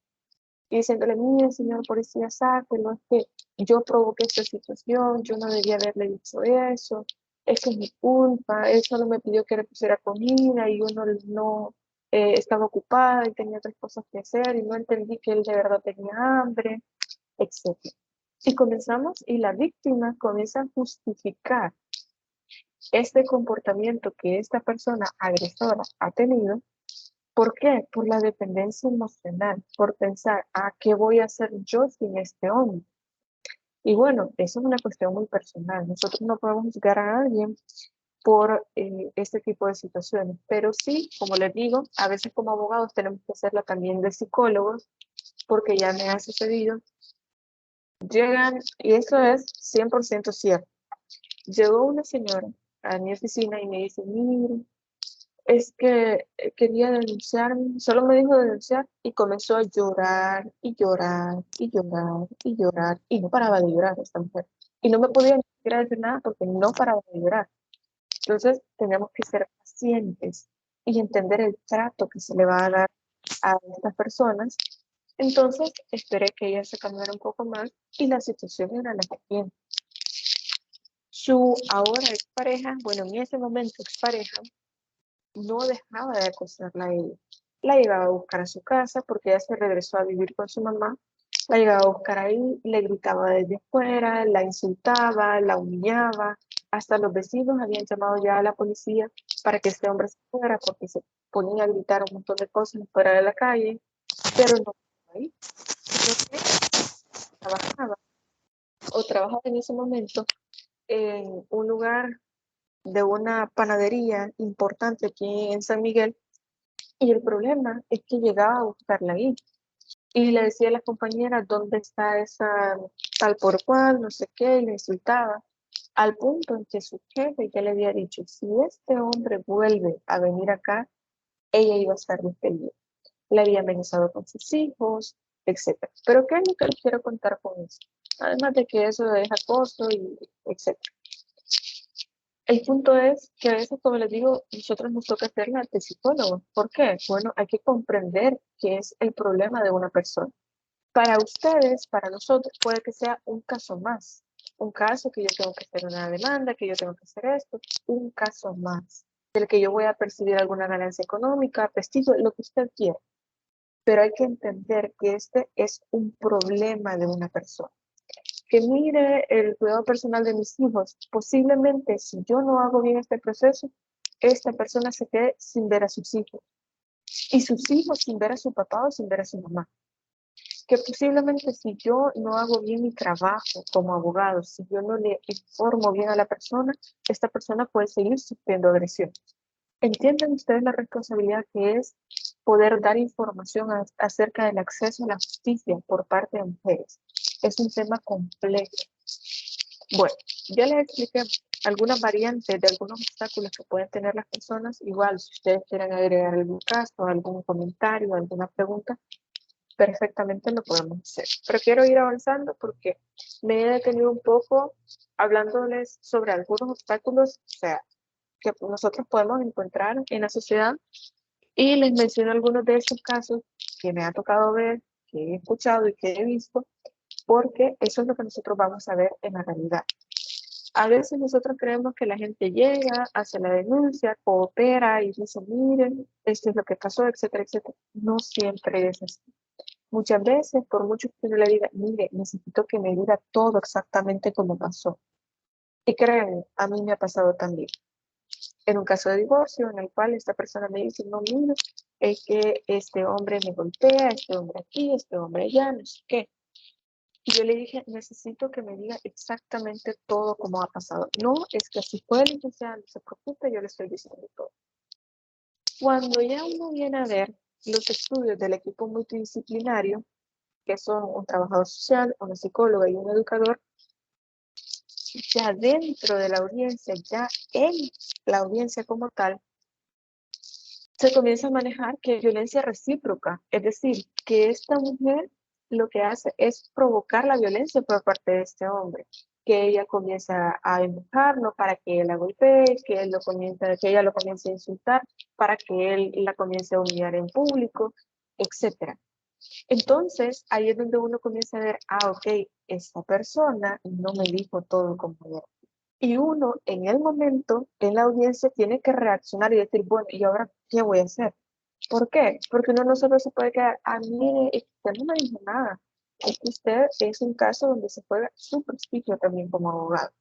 y diciéndole, mire, señor policía, sáquelo, es que yo provoqué esta situación, yo no debía haberle dicho eso, es que es mi culpa, él solo me pidió que le pusiera comida y yo no estaba ocupada y tenía otras cosas que hacer y no entendí que él de verdad tenía hambre, etc. Y comenzamos, y la víctima comienza a justificar este comportamiento que esta persona agresora ha tenido. ¿Por qué? Por la dependencia emocional, por pensar, ¿qué voy a hacer yo sin este hombre? Y bueno, eso es una cuestión muy personal. Nosotros no podemos juzgar a alguien por este tipo de situaciones, pero sí, como les digo, a veces como abogados tenemos que hacerla también de psicólogos, porque ya me ha sucedido. Llegan, y eso es 100% cierto. Llegó una señora a mi oficina y me dice, mire, es que quería denunciarme, solo me dijo denunciar y comenzó a llorar y llorar y llorar y llorar y no paraba de llorar esta mujer. Y no me podía ni siquiera decir nada porque no paraba de llorar. Entonces tenemos que ser pacientes y entender el trato que se le va a dar a estas personas. Entonces esperé que ella se calmara un poco más y la situación era la siguiente. Su ahora expareja, bueno, en ese momento expareja, no dejaba de acosarla a ella. la llegaba a buscar a su casa porque ella se regresó a vivir con su mamá, la llegaba a buscar ahí, le gritaba desde afuera, la insultaba, la humillaba, hasta los vecinos habían llamado ya a la policía para que este hombre se fuera porque se ponía a gritar un montón de cosas fuera de la calle, pero no ahí, sino que trabajaba en ese momento en un lugar de una panadería importante aquí en San Miguel, y el problema es que llegaba a buscarla ahí y le decía a las compañeras dónde está esa tal por cual, no sé qué, y le insultaba, al punto en que su jefe ya le había dicho, si este hombre vuelve a venir acá, ella iba a estar despedida. Le había amenazado con sus hijos, etcétera. Pero ¿qué es lo que les quiero contar con eso? Además de que eso es acoso y etcétera. El punto es que a veces, como les digo, nosotros nos toca hacer la de psicólogo. ¿Por qué? Bueno, hay que comprender qué es el problema de una persona. Para ustedes, para nosotros, puede que sea un caso más. Un caso que yo tengo que hacer una demanda, que yo tengo que hacer esto. Un caso más. Del que yo voy a percibir alguna ganancia económica, prestigio, lo que usted quiera. Pero hay que entender que este es un problema de una persona. Que mire el cuidado personal de mis hijos. Posiblemente, si yo no hago bien este proceso, esta persona se quede sin ver a sus hijos. Y sus hijos sin ver a su papá o sin ver a su mamá. Que posiblemente si yo no hago bien mi trabajo como abogado, si yo no le informo bien a la persona, esta persona puede seguir sufriendo agresión. ¿Entienden ustedes la responsabilidad que es poder dar información acerca del acceso a la justicia por parte de mujeres? Es un tema complejo. Bueno, ya les expliqué algunas variantes de algunos obstáculos que pueden tener las personas. Igual, si ustedes quieren agregar algún caso, algún comentario, alguna pregunta, perfectamente lo podemos hacer. Pero quiero ir avanzando porque me he detenido un poco hablándoles sobre algunos obstáculos, o sea, que nosotros podemos encontrar en la sociedad, y les menciono algunos de esos casos que me ha tocado ver, que he escuchado y que he visto, porque eso es lo que nosotros vamos a ver en la realidad. A veces nosotros creemos que la gente llega, hace la denuncia, coopera y dice, miren, esto es lo que pasó, etcétera, etcétera. No siempre es así. Muchas veces, por mucho que uno le diga, mire, necesito que me diga todo exactamente como pasó. Y créanme, a mí me ha pasado también. En un caso de divorcio en el cual esta persona me dice, no, mira, es que este hombre me golpea, este hombre aquí, este hombre allá, no sé qué. Y yo le dije, necesito que me diga exactamente todo como ha pasado. No, es que así fue, licenciada, no se preocupe, yo le estoy diciendo todo. Cuando ya uno viene a ver los estudios del equipo multidisciplinario, que son un trabajador social, una psicóloga y un educador, ya dentro de la audiencia, ya en la audiencia como tal, se comienza a manejar que es violencia recíproca, es decir, que esta mujer lo que hace es provocar la violencia por parte de este hombre, que ella comienza a empujarlo para que él la golpee, que ella lo comience a insultar, para que él la comience a humillar en público, etc. Entonces, ahí es donde uno comienza a ver, ok, esta persona no me dijo todo como era. Y uno, en el momento, en la audiencia, tiene que reaccionar y decir, bueno, ¿y ahora qué voy a hacer? ¿Por qué? Porque uno no solo se puede quedar, mire, usted no me dijo nada. Es que usted es un caso donde se juega su prestigio también como abogado.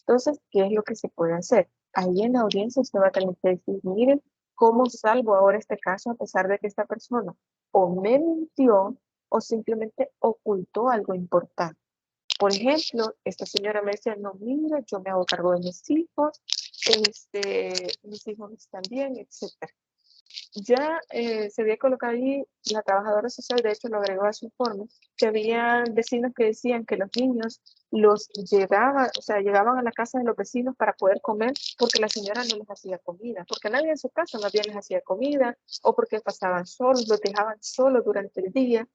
Entonces, ¿qué es lo que se puede hacer? Ahí en la audiencia usted va a tener que decir, miren, ¿cómo salvo ahora este caso a pesar de que esta persona o me mintió o simplemente ocultó algo importante? Por ejemplo, esta señora me decía, no, mira, yo me hago cargo de mis hijos están bien, etc. Ya se había colocado ahí, la trabajadora social, de hecho lo agregó a su informe, que había vecinos que decían que los niños llegaban a la casa de los vecinos para poder comer porque la señora no les hacía comida, porque nadie en su casa más bien les hacía comida, o porque pasaban solos, los dejaban solos durante el día.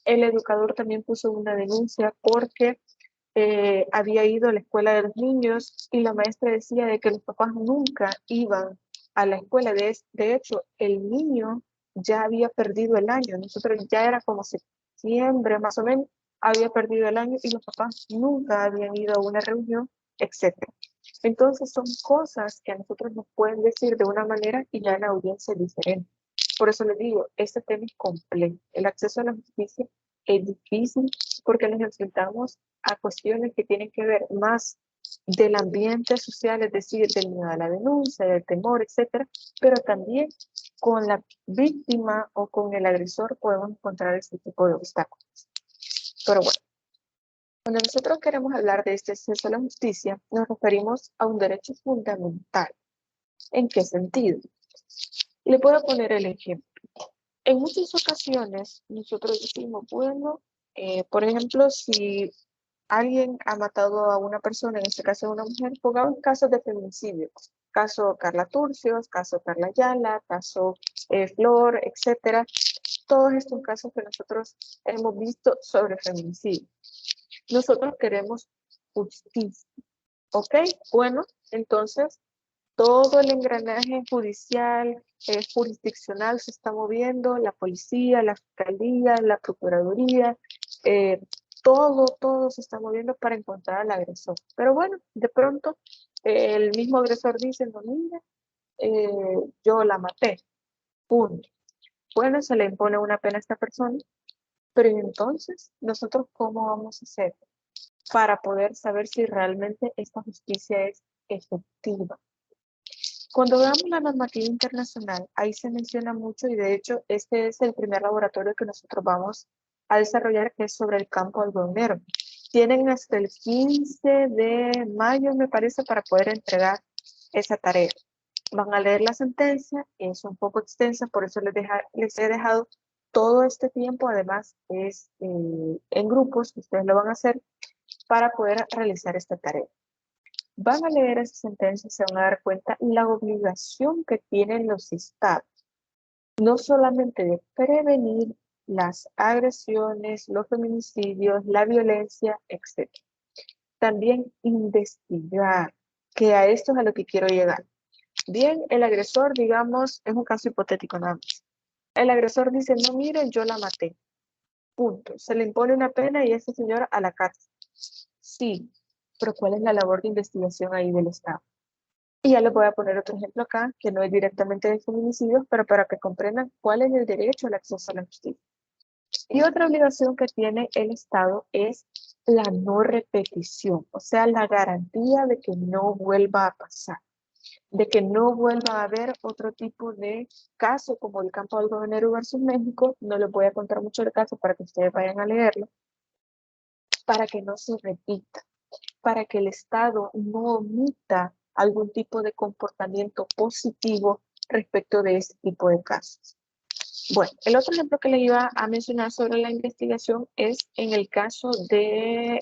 El educador también puso una denuncia porque había ido a la escuela de los niños y la maestra decía de que los papás nunca iban a la escuela. De hecho, el niño ya había perdido el año. Nosotros ya era como septiembre más o menos, había perdido el año y los papás nunca habían ido a una reunión, etc. Entonces son cosas que a nosotros nos pueden decir de una manera y ya en la audiencia es diferente. Por eso les digo, este tema es complejo. El acceso a la justicia es difícil porque nos enfrentamos a cuestiones que tienen que ver más del ambiente social, es decir, del miedo a la denuncia, del temor, etcétera, pero también con la víctima o con el agresor podemos encontrar este tipo de obstáculos. Pero bueno, cuando nosotros queremos hablar de este acceso a la justicia, nos referimos a un derecho fundamental. ¿En qué sentido? Le puedo poner el ejemplo. En muchas ocasiones nosotros decimos, bueno, por ejemplo, si alguien ha matado a una persona, en este caso a una mujer, pongamos casos de feminicidio, caso Carla Turcios, caso Carla Ayala, caso Flor, etcétera, todos estos casos que nosotros hemos visto sobre feminicidio. Nosotros queremos justicia, ¿ok? Bueno, entonces todo el engranaje judicial, jurisdiccional se está moviendo, la policía, la fiscalía, la procuraduría, todo se está moviendo para encontrar al agresor. Pero bueno, de pronto el mismo agresor dice, no, mira, yo la maté, punto. Bueno, se le impone una pena a esta persona, pero entonces, ¿nosotros cómo vamos a hacer para poder saber si realmente esta justicia es efectiva? Cuando veamos la normativa internacional, ahí se menciona mucho y de hecho este es el primer laboratorio que nosotros vamos a desarrollar, que es sobre el campo algodonero. Tienen hasta el 15 de mayo, me parece, para poder entregar esa tarea. Van a leer la sentencia, es un poco extensa, por eso les he dejado todo este tiempo, además es en grupos, ustedes lo van a hacer para poder realizar esta tarea. Van a leer esa sentencia y se van a dar cuenta la obligación que tienen los estados, no solamente de prevenir las agresiones, los feminicidios, la violencia, etc. También investigar, que a esto es a lo que quiero llegar. Bien, el agresor, digamos, es un caso hipotético nada más. El agresor dice, no, miren, yo la maté. Punto. Se le impone una pena y ese señor a la cárcel. Sí, pero ¿cuál es la labor de investigación ahí del Estado? Y ya les voy a poner otro ejemplo acá, que no es directamente de feminicidios, pero para que comprendan cuál es el derecho al acceso a la justicia. Y otra obligación que tiene el Estado es la no repetición, o sea, la garantía de que no vuelva a pasar, de que no vuelva a haber otro tipo de caso como el campo algodonero versus México. No les voy a contar mucho el caso para que ustedes vayan a leerlo, para que no se repita, para que el Estado no omita algún tipo de comportamiento positivo respecto de este tipo de casos. Bueno, el otro ejemplo que les iba a mencionar sobre la investigación es en el caso de,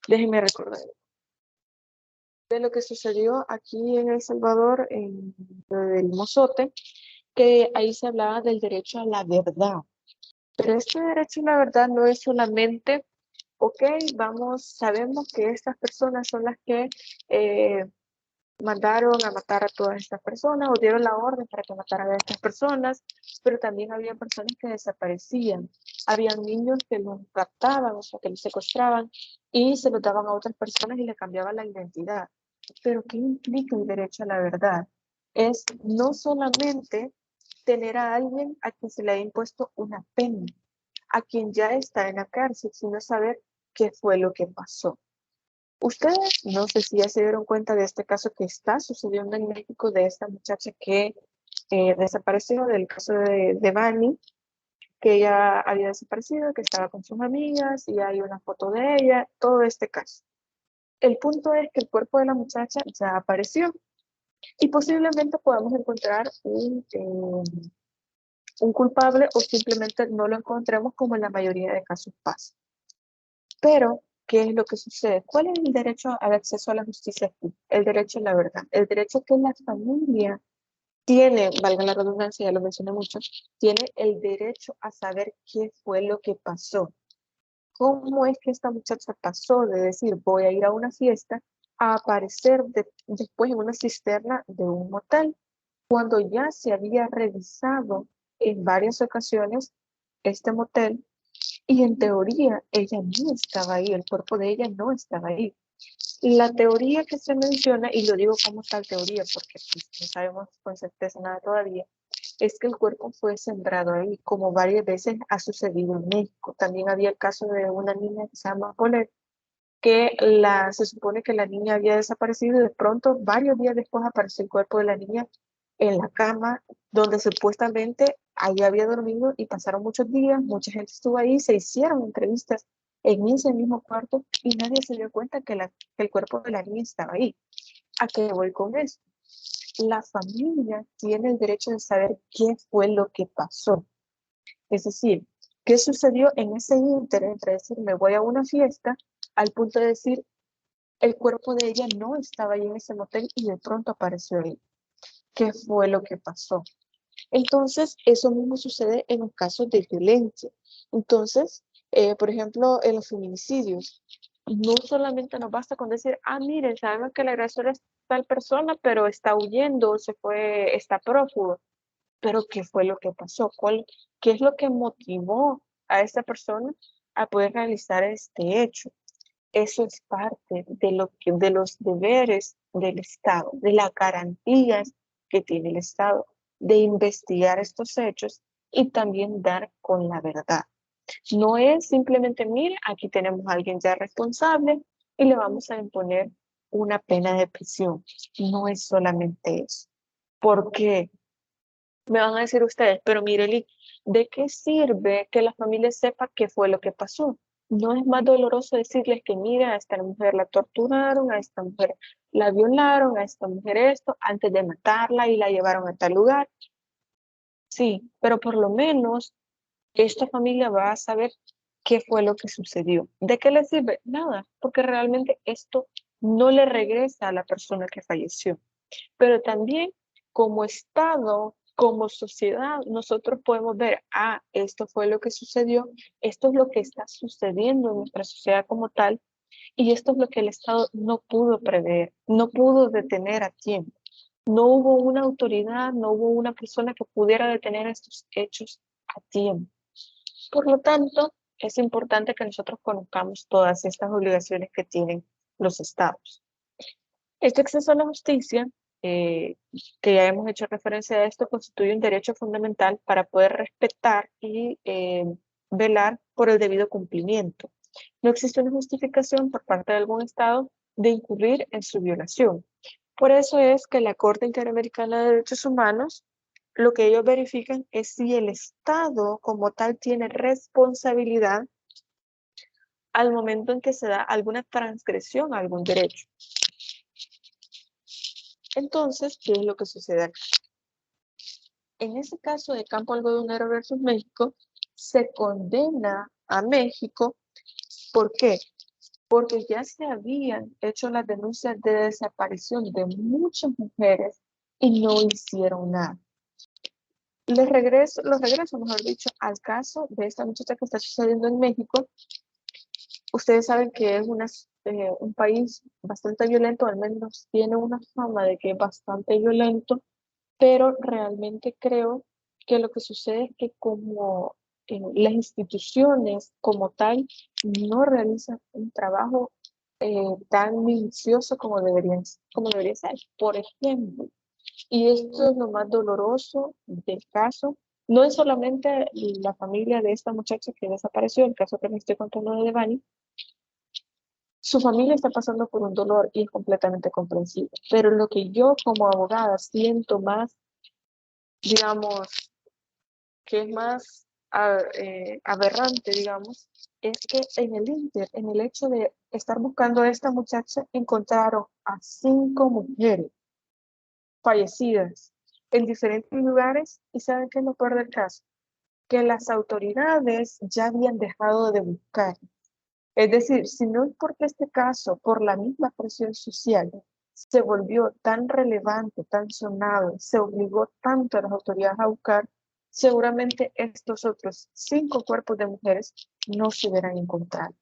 déjenme recordar, de lo que sucedió aquí en El Salvador, en el Mozote, que ahí se hablaba del derecho a la verdad. Pero este derecho a la verdad no es solamente, ok, sabemos que estas personas son las que mandaron a matar a todas estas personas o dieron la orden para que mataran a estas personas, pero también había personas que desaparecían. Habían niños que los captaban, o sea, que los secuestraban y se los daban a otras personas y le cambiaban la identidad. Pero ¿qué implica el derecho a la verdad? Es no solamente tener a alguien a quien se le ha impuesto una pena, a quien ya está en la cárcel, sino saber qué fue lo que pasó. Ustedes, no sé si ya se dieron cuenta de este caso que está sucediendo en México, de esta muchacha que desapareció, del caso de Vani, que ella había desaparecido, que estaba con sus amigas y hay una foto de ella, todo este caso. El punto es que el cuerpo de la muchacha ya apareció y posiblemente podamos encontrar un culpable o simplemente no lo encontremos como en la mayoría de casos pasa. Pero, ¿qué es lo que sucede? ¿Cuál es el derecho al acceso a la justicia aquí? El derecho a la verdad. El derecho que la familia tiene, valga la redundancia, ya lo mencioné mucho, tiene el derecho a saber qué fue lo que pasó. ¿Cómo es que esta muchacha pasó de decir voy a ir a una fiesta a aparecer después en una cisterna de un motel, cuando ya se había revisado en varias ocasiones este motel y en teoría ella no estaba ahí, el cuerpo de ella no estaba ahí? La teoría que se menciona, y lo digo como tal teoría porque pues, no sabemos con certeza nada todavía, es que el cuerpo fue sembrado ahí, como varias veces ha sucedido en México. También había el caso de una niña que se llama Paulette, que se supone que la niña había desaparecido y de pronto, varios días después, apareció el cuerpo de la niña en la cama, donde supuestamente ahí había dormido y pasaron muchos días, mucha gente estuvo ahí, se hicieron entrevistas en ese mismo cuarto y nadie se dio cuenta que el cuerpo de la niña estaba ahí. ¿A qué voy con esto? La familia tiene el derecho de saber qué fue lo que pasó. Es decir, qué sucedió en ese ínter entre decir me voy a una fiesta al punto de decir el cuerpo de ella no estaba ahí en ese motel y de pronto apareció ahí. ¿Qué fue lo que pasó? Entonces, eso mismo sucede en los casos de violencia. Entonces, por ejemplo, en los feminicidios, no solamente nos basta con decir, miren, sabemos que el agresor es tal persona, pero está huyendo, está prófugo. Pero ¿qué fue lo que pasó? ¿Qué es lo que motivó a esta persona a poder realizar este hecho? Eso es parte de los deberes del Estado, de las garantías que tiene el Estado, de investigar estos hechos y también dar con la verdad. No es simplemente, mire, aquí tenemos a alguien ya responsable y le vamos a imponer una pena de prisión. No es solamente eso. ¿Por qué? Me van a decir ustedes, pero mire, ¿de qué sirve que la familia sepa qué fue lo que pasó? No es más doloroso decirles que, mira, a esta mujer la torturaron, a esta mujer la violaron, a esta mujer esto, antes de matarla y la llevaron a tal lugar. Sí, pero por lo menos esta familia va a saber qué fue lo que sucedió. ¿De qué le sirve? Nada, porque realmente esto no le regresa a la persona que falleció. Pero también como Estado, como sociedad, nosotros podemos ver, esto fue lo que sucedió, esto es lo que está sucediendo en nuestra sociedad como tal, y esto es lo que el Estado no pudo prever, no pudo detener a tiempo. No hubo una autoridad, no hubo una persona que pudiera detener estos hechos a tiempo. Por lo tanto, es importante que nosotros conozcamos todas estas obligaciones que tienen los estados. Este acceso a la justicia, que ya hemos hecho referencia a esto, constituye un derecho fundamental para poder respetar y velar por el debido cumplimiento. No existe una justificación por parte de algún Estado de incurrir en su violación. Por eso es que la Corte Interamericana de Derechos Humanos, lo que ellos verifican es si el Estado como tal tiene responsabilidad al momento en que se da alguna transgresión a algún derecho. Entonces, ¿qué es lo que sucede acá? En ese caso de Campo Algodonero versus México, se condena a México. ¿Por qué? Porque ya se habían hecho las denuncias de desaparición de muchas mujeres y no hicieron nada. Los regreso, mejor dicho, al caso de esta muchacha que está sucediendo en México. Ustedes saben que es un país bastante violento, al menos tiene una fama de que es bastante violento, pero realmente creo que lo que sucede es que como las instituciones como tal no realizan un trabajo tan minucioso como debería ser. Por ejemplo, y esto es lo más doloroso del caso, no es solamente la familia de esta muchacha que desapareció, el caso que me estoy contando de Devani. Su familia está pasando por un dolor y es completamente comprensible, pero lo que yo como abogada siento más, digamos, que es más aberrante, digamos, es que en el hecho de estar buscando a esta muchacha, encontraron a 5 mujeres fallecidas en diferentes lugares y ¿saben qué es lo peor del caso? Que las autoridades ya habían dejado de buscar. Es decir, si no es porque este caso, por la misma presión social, se volvió tan relevante, tan sonado, se obligó tanto a las autoridades a buscar, seguramente estos otros 5 cuerpos de mujeres no se hubieran encontrado.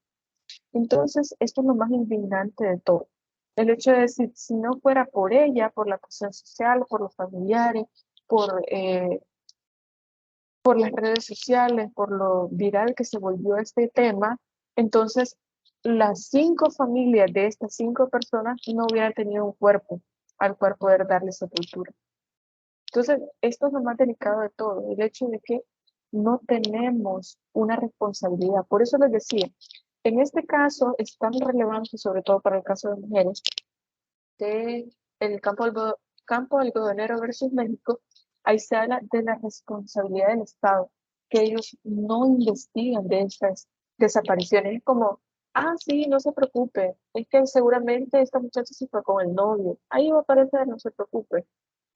Entonces, esto es lo más indignante de todo. El hecho de decir, si no fuera por ella, por la presión social, por los familiares, por las redes sociales, por lo viral que se volvió este tema, entonces las 5 familias de estas 5 personas no hubieran tenido un cuerpo al cual poder darle sepultura. Entonces, esto es lo más delicado de todo, el hecho de que no tenemos una responsabilidad. Por eso les decía, en este caso es tan relevante, sobre todo para el caso de mujeres, de el campo algodonero versus México, ahí se habla de la responsabilidad del Estado, que ellos no investigan de estas desapariciones. Es como, ah, sí, no se preocupe, es que seguramente esta muchacha se fue con el novio, ahí va a aparecer, no se preocupe.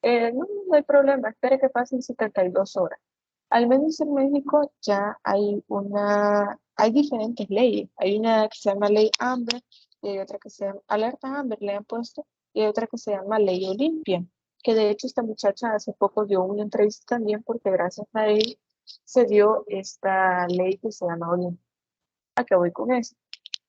No, no hay problema, espere que pasen 72 horas. Al menos en México ya hay diferentes leyes. Hay una que se llama Ley Amber y hay otra que se llama Alerta Amber, le han puesto, y hay otra que se llama Ley Olimpia, que de hecho esta muchacha hace poco dio una entrevista también porque gracias a él se dio esta ley que se llama Olimpia. ¿A qué voy con eso?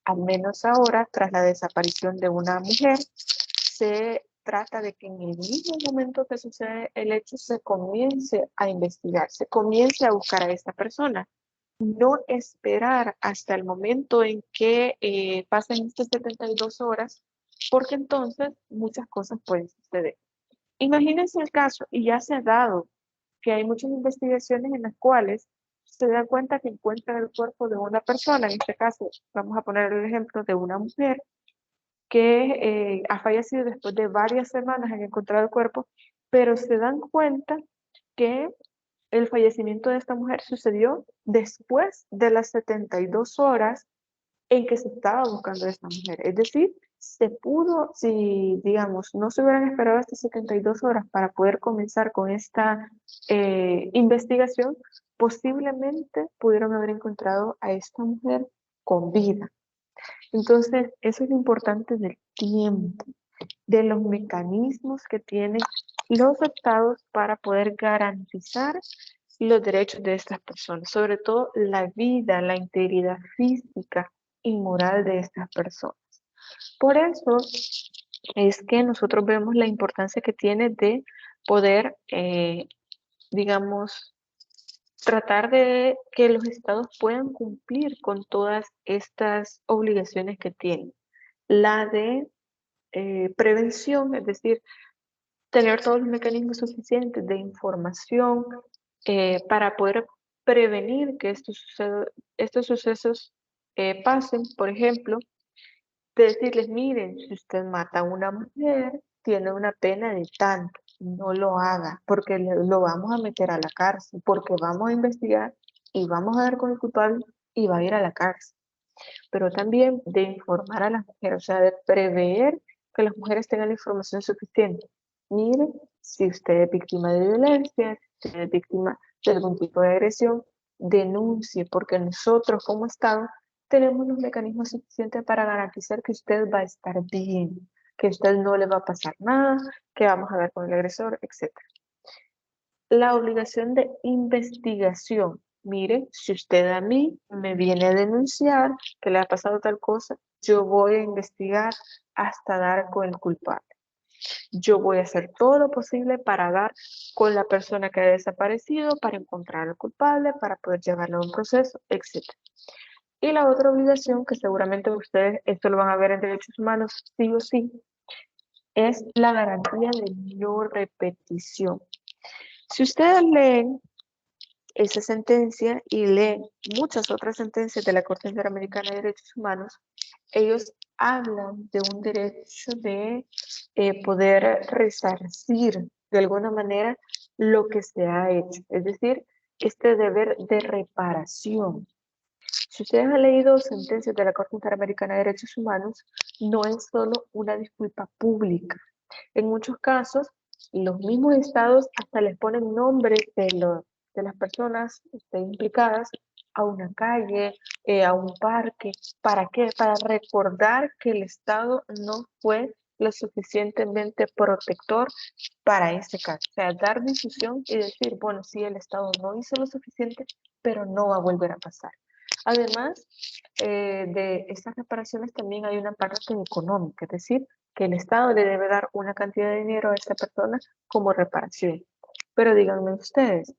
Al menos ahora, tras la desaparición de una mujer, se trata de que en el mismo momento que sucede el hecho se comience a investigar, se comience a buscar a esta persona. No esperar hasta el momento en que pasen estas 72 horas, porque entonces muchas cosas pueden suceder. Imagínense el caso, y ya se ha dado, que hay muchas investigaciones en las cuales se da cuenta que encuentran el cuerpo de una persona, en este caso vamos a poner el ejemplo de una mujer, que ha fallecido después de varias semanas en encontrar el cuerpo, pero se dan cuenta que el fallecimiento de esta mujer sucedió después de las 72 horas en que se estaba buscando a esta mujer. Es decir, se pudo, si digamos, no se hubieran esperado estas 72 horas para poder comenzar con esta investigación, posiblemente pudieron haber encontrado a esta mujer con vida. Entonces, eso es lo importante del tiempo, de los mecanismos que tienen los estados para poder garantizar los derechos de estas personas, sobre todo la vida, la integridad física y moral de estas personas. Por eso es que nosotros vemos la importancia que tiene de poder, digamos, tratar de que los estados puedan cumplir con todas estas obligaciones que tienen. La de prevención, es decir, tener todos los mecanismos suficientes de información para poder prevenir que estos sucesos pasen. Por ejemplo, de decirles, miren, si usted mata a una mujer, tiene una pena de tanto, no lo haga, porque lo vamos a meter a la cárcel, porque vamos a investigar y vamos a dar con el culpable y va a ir a la cárcel. Pero también de informar a las mujeres, o sea, de prever que las mujeres tengan la información suficiente. Mire, si usted es víctima de violencia, si usted es víctima de algún tipo de agresión, denuncie, porque nosotros como Estado tenemos los mecanismos suficientes para garantizar que usted va a estar bien, que a usted no le va a pasar nada, que vamos a ver con el agresor, etc. La obligación de investigación. Mire, si usted a mí me viene a denunciar que le ha pasado tal cosa, yo voy a investigar hasta dar con el culpable. Yo voy a hacer todo lo posible para dar con la persona que ha desaparecido, para encontrar al culpable, para poder llevarlo a un proceso, etc. Y la otra obligación, que seguramente ustedes esto lo van a ver en derechos humanos sí o sí, es la garantía de no repetición. Si ustedes leen esa sentencia y leen muchas otras sentencias de la Corte Interamericana de Derechos Humanos, ellos hablan de un derecho de poder resarcir de alguna manera lo que se ha hecho, es decir, este deber de reparación. Si ustedes han leído sentencias de la Corte Interamericana de Derechos Humanos, no es solo una disculpa pública. En muchos casos, los mismos estados hasta les ponen nombres de las personas implicadas a una calle, a un parque. ¿Para qué? Para recordar que el Estado no fue lo suficientemente protector para ese caso. O sea, dar difusión y decir, bueno, sí, el Estado no hizo lo suficiente, pero no va a volver a pasar. Además de estas reparaciones también hay una parte económica, es decir, que el Estado le debe dar una cantidad de dinero a esta persona como reparación. Pero díganme ustedes,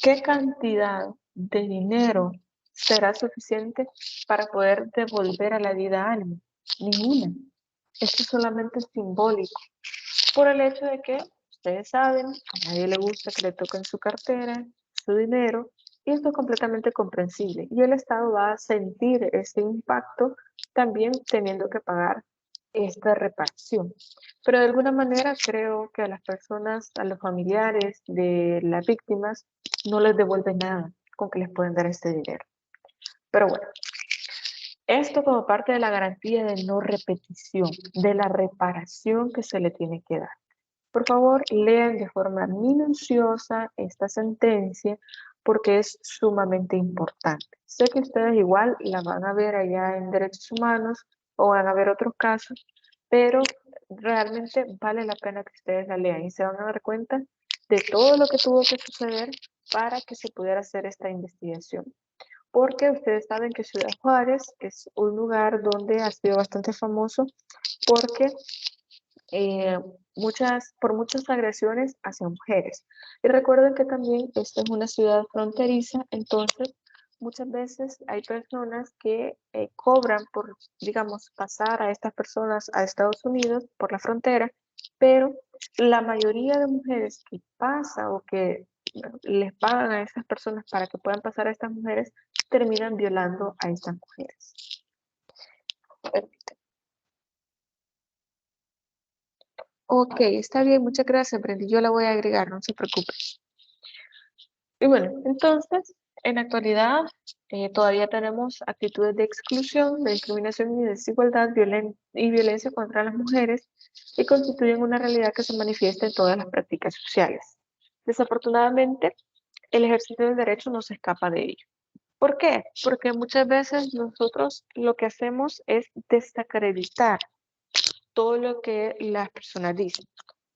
¿qué cantidad de dinero será suficiente para poder devolver a la vida a alguien. Ninguna. Esto es solamente simbólico. Por el hecho de que, ustedes saben, a nadie le gusta que le toquen su cartera, su dinero, y esto es completamente comprensible. Y el Estado va a sentir ese impacto también teniendo que pagar esta reparación. Pero de alguna manera creo que a las personas, a los familiares de las víctimas, no les devuelve nada con que les pueden dar este dinero. Pero bueno, esto como parte de la garantía de no repetición, de la reparación que se le tiene que dar. Por favor, lean de forma minuciosa esta sentencia porque es sumamente importante. Sé que ustedes igual la van a ver allá en Derechos Humanos o van a ver otros casos, pero realmente vale la pena que ustedes la lean y se van a dar cuenta de todo lo que tuvo que suceder para que se pudiera hacer esta investigación. Porque ustedes saben que Ciudad Juárez es un lugar donde ha sido bastante famoso porque por muchas agresiones hacia mujeres. Y recuerden que también esta es una ciudad fronteriza, entonces muchas veces hay personas que cobran por, digamos, pasar a estas personas a Estados Unidos por la frontera, pero la mayoría de mujeres que pasa o que les pagan a estas personas para que puedan pasar a estas mujeres, terminan violando a estas mujeres. Ok, está bien, muchas gracias, Brandy. Yo la voy a agregar, no se preocupe. Y bueno, entonces, en la actualidad, todavía tenemos actitudes de exclusión, de discriminación y desigualdad y violencia contra las mujeres y constituyen una realidad que se manifiesta en todas las prácticas sociales. Desafortunadamente, el ejercicio del derecho no se escapa de ello. ¿Por qué? Porque muchas veces nosotros lo que hacemos es desacreditar todo lo que las personas dicen.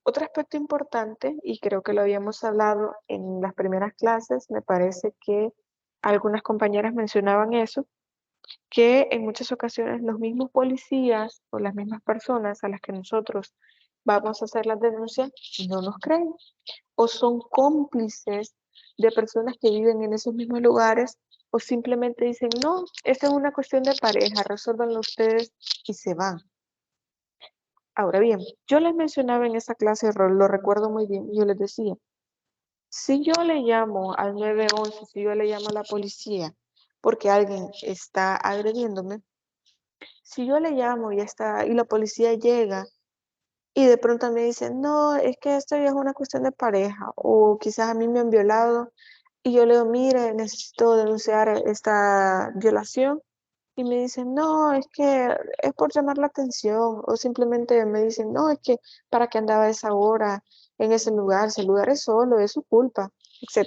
Otro aspecto importante, y creo que lo habíamos hablado en las primeras clases, me parece que algunas compañeras mencionaban eso, que en muchas ocasiones los mismos policías o las mismas personas a las que nosotros vamos a hacer las denuncias no nos creen o son cómplices de personas que viven en esos mismos lugares o simplemente dicen, no, esta es una cuestión de pareja, resuélvanlo ustedes y se van. Ahora bien, yo les mencionaba en esa clase, lo recuerdo muy bien, yo les decía, si yo le llamo al 911, si yo le llamo a la policía porque alguien está agrediéndome, si yo le llamo y la policía llega y de pronto me dicen, no, es que esto ya es una cuestión de pareja o quizás a mí me han violado y yo le digo, mire, necesito denunciar esta violación. Y me dicen, no, es que es por llamar la atención. O simplemente me dicen, no, es que para qué andaba a esa hora en ese lugar, ese lugar es solo, es su culpa, etc.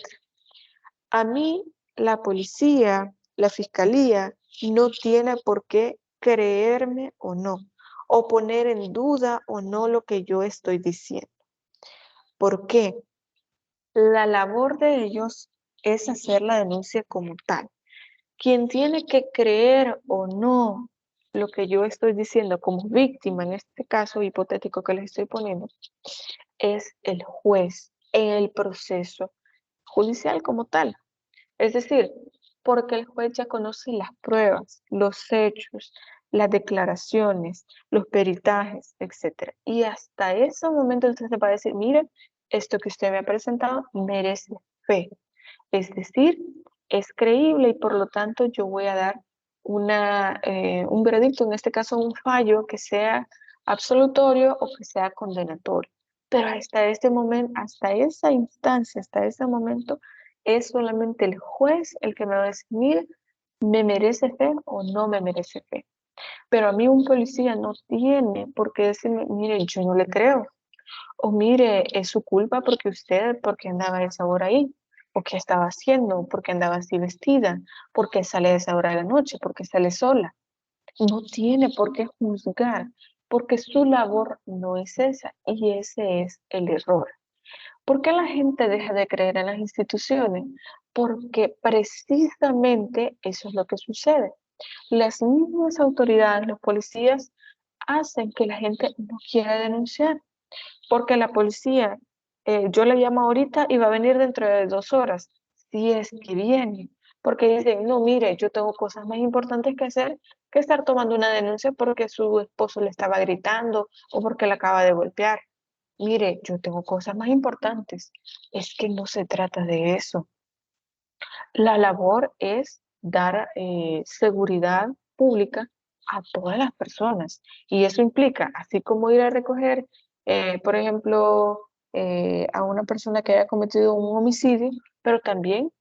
A mí, la policía, la fiscalía, no tiene por qué creerme o no, o poner en duda o no lo que yo estoy diciendo. ¿Por qué? La labor de ellos es hacer la denuncia como tal. Quien tiene que creer o no lo que yo estoy diciendo como víctima, en este caso hipotético que les estoy poniendo, es el juez en el proceso judicial como tal. Es decir, porque el juez ya conoce las pruebas, los hechos, las declaraciones, los peritajes, etc. Y hasta ese momento usted se va a decir, mire, esto que usted me ha presentado merece fe. Es decir, es creíble y por lo tanto yo voy a dar un veredicto, en este caso un fallo que sea absolutorio o que sea condenatorio. Pero hasta este momento, hasta esa instancia, hasta ese momento, es solamente el juez el que me va a decir, mire, ¿me merece fe o no me merece fe? Pero a mí un policía no tiene por qué decirme, mire, yo no le creo. O mire, es su culpa porque andaba a esa hora ahí. ¿O qué estaba haciendo? ¿Por qué andaba así vestida? ¿Por qué sale a esa hora de la noche? ¿Por qué sale sola? No tiene por qué juzgar, porque su labor no es esa y ese es el error. ¿Por qué la gente deja de creer en las instituciones? Porque precisamente eso es lo que sucede. Las mismas autoridades, los policías, hacen que la gente no quiera denunciar. Porque la policía, yo le llamo ahorita y va a venir dentro de 2 horas, si es que viene. porque dicen, no, mire, yo tengo cosas más importantes que hacer que estar tomando una denuncia porque su esposo le estaba gritando o porque la acaba de golpear. Mire, yo tengo cosas más importantes. Es que no se trata de eso. La labor es dar seguridad pública a todas las personas. Y eso implica, así como ir a recoger, por ejemplo, a una persona que haya cometido un homicidio, pero también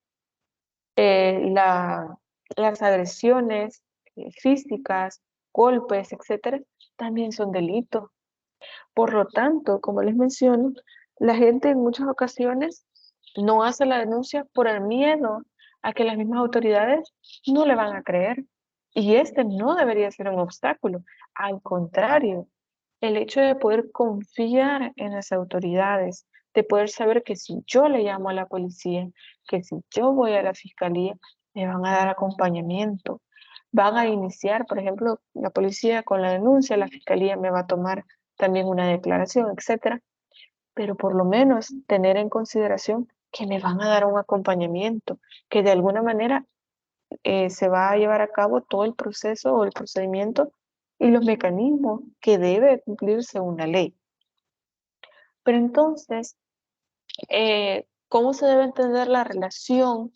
las agresiones físicas, golpes, etcétera, también son delitos. Por lo tanto, como les menciono, la gente en muchas ocasiones no hace la denuncia por el miedo a que las mismas autoridades no le van a creer. Y este no debería ser un obstáculo. Al contrario, el hecho de poder confiar en las autoridades, de poder saber que si yo le llamo a la policía, que si yo voy a la fiscalía, me van a dar acompañamiento. Van a iniciar, por ejemplo, la policía con la denuncia, la fiscalía me va a tomar también una declaración, etcétera, pero por lo menos tener en consideración que me van a dar un acompañamiento, que de alguna manera se va a llevar a cabo todo el proceso o el procedimiento y los mecanismos que debe cumplirse una ley. Pero entonces, ¿cómo se debe entender la relación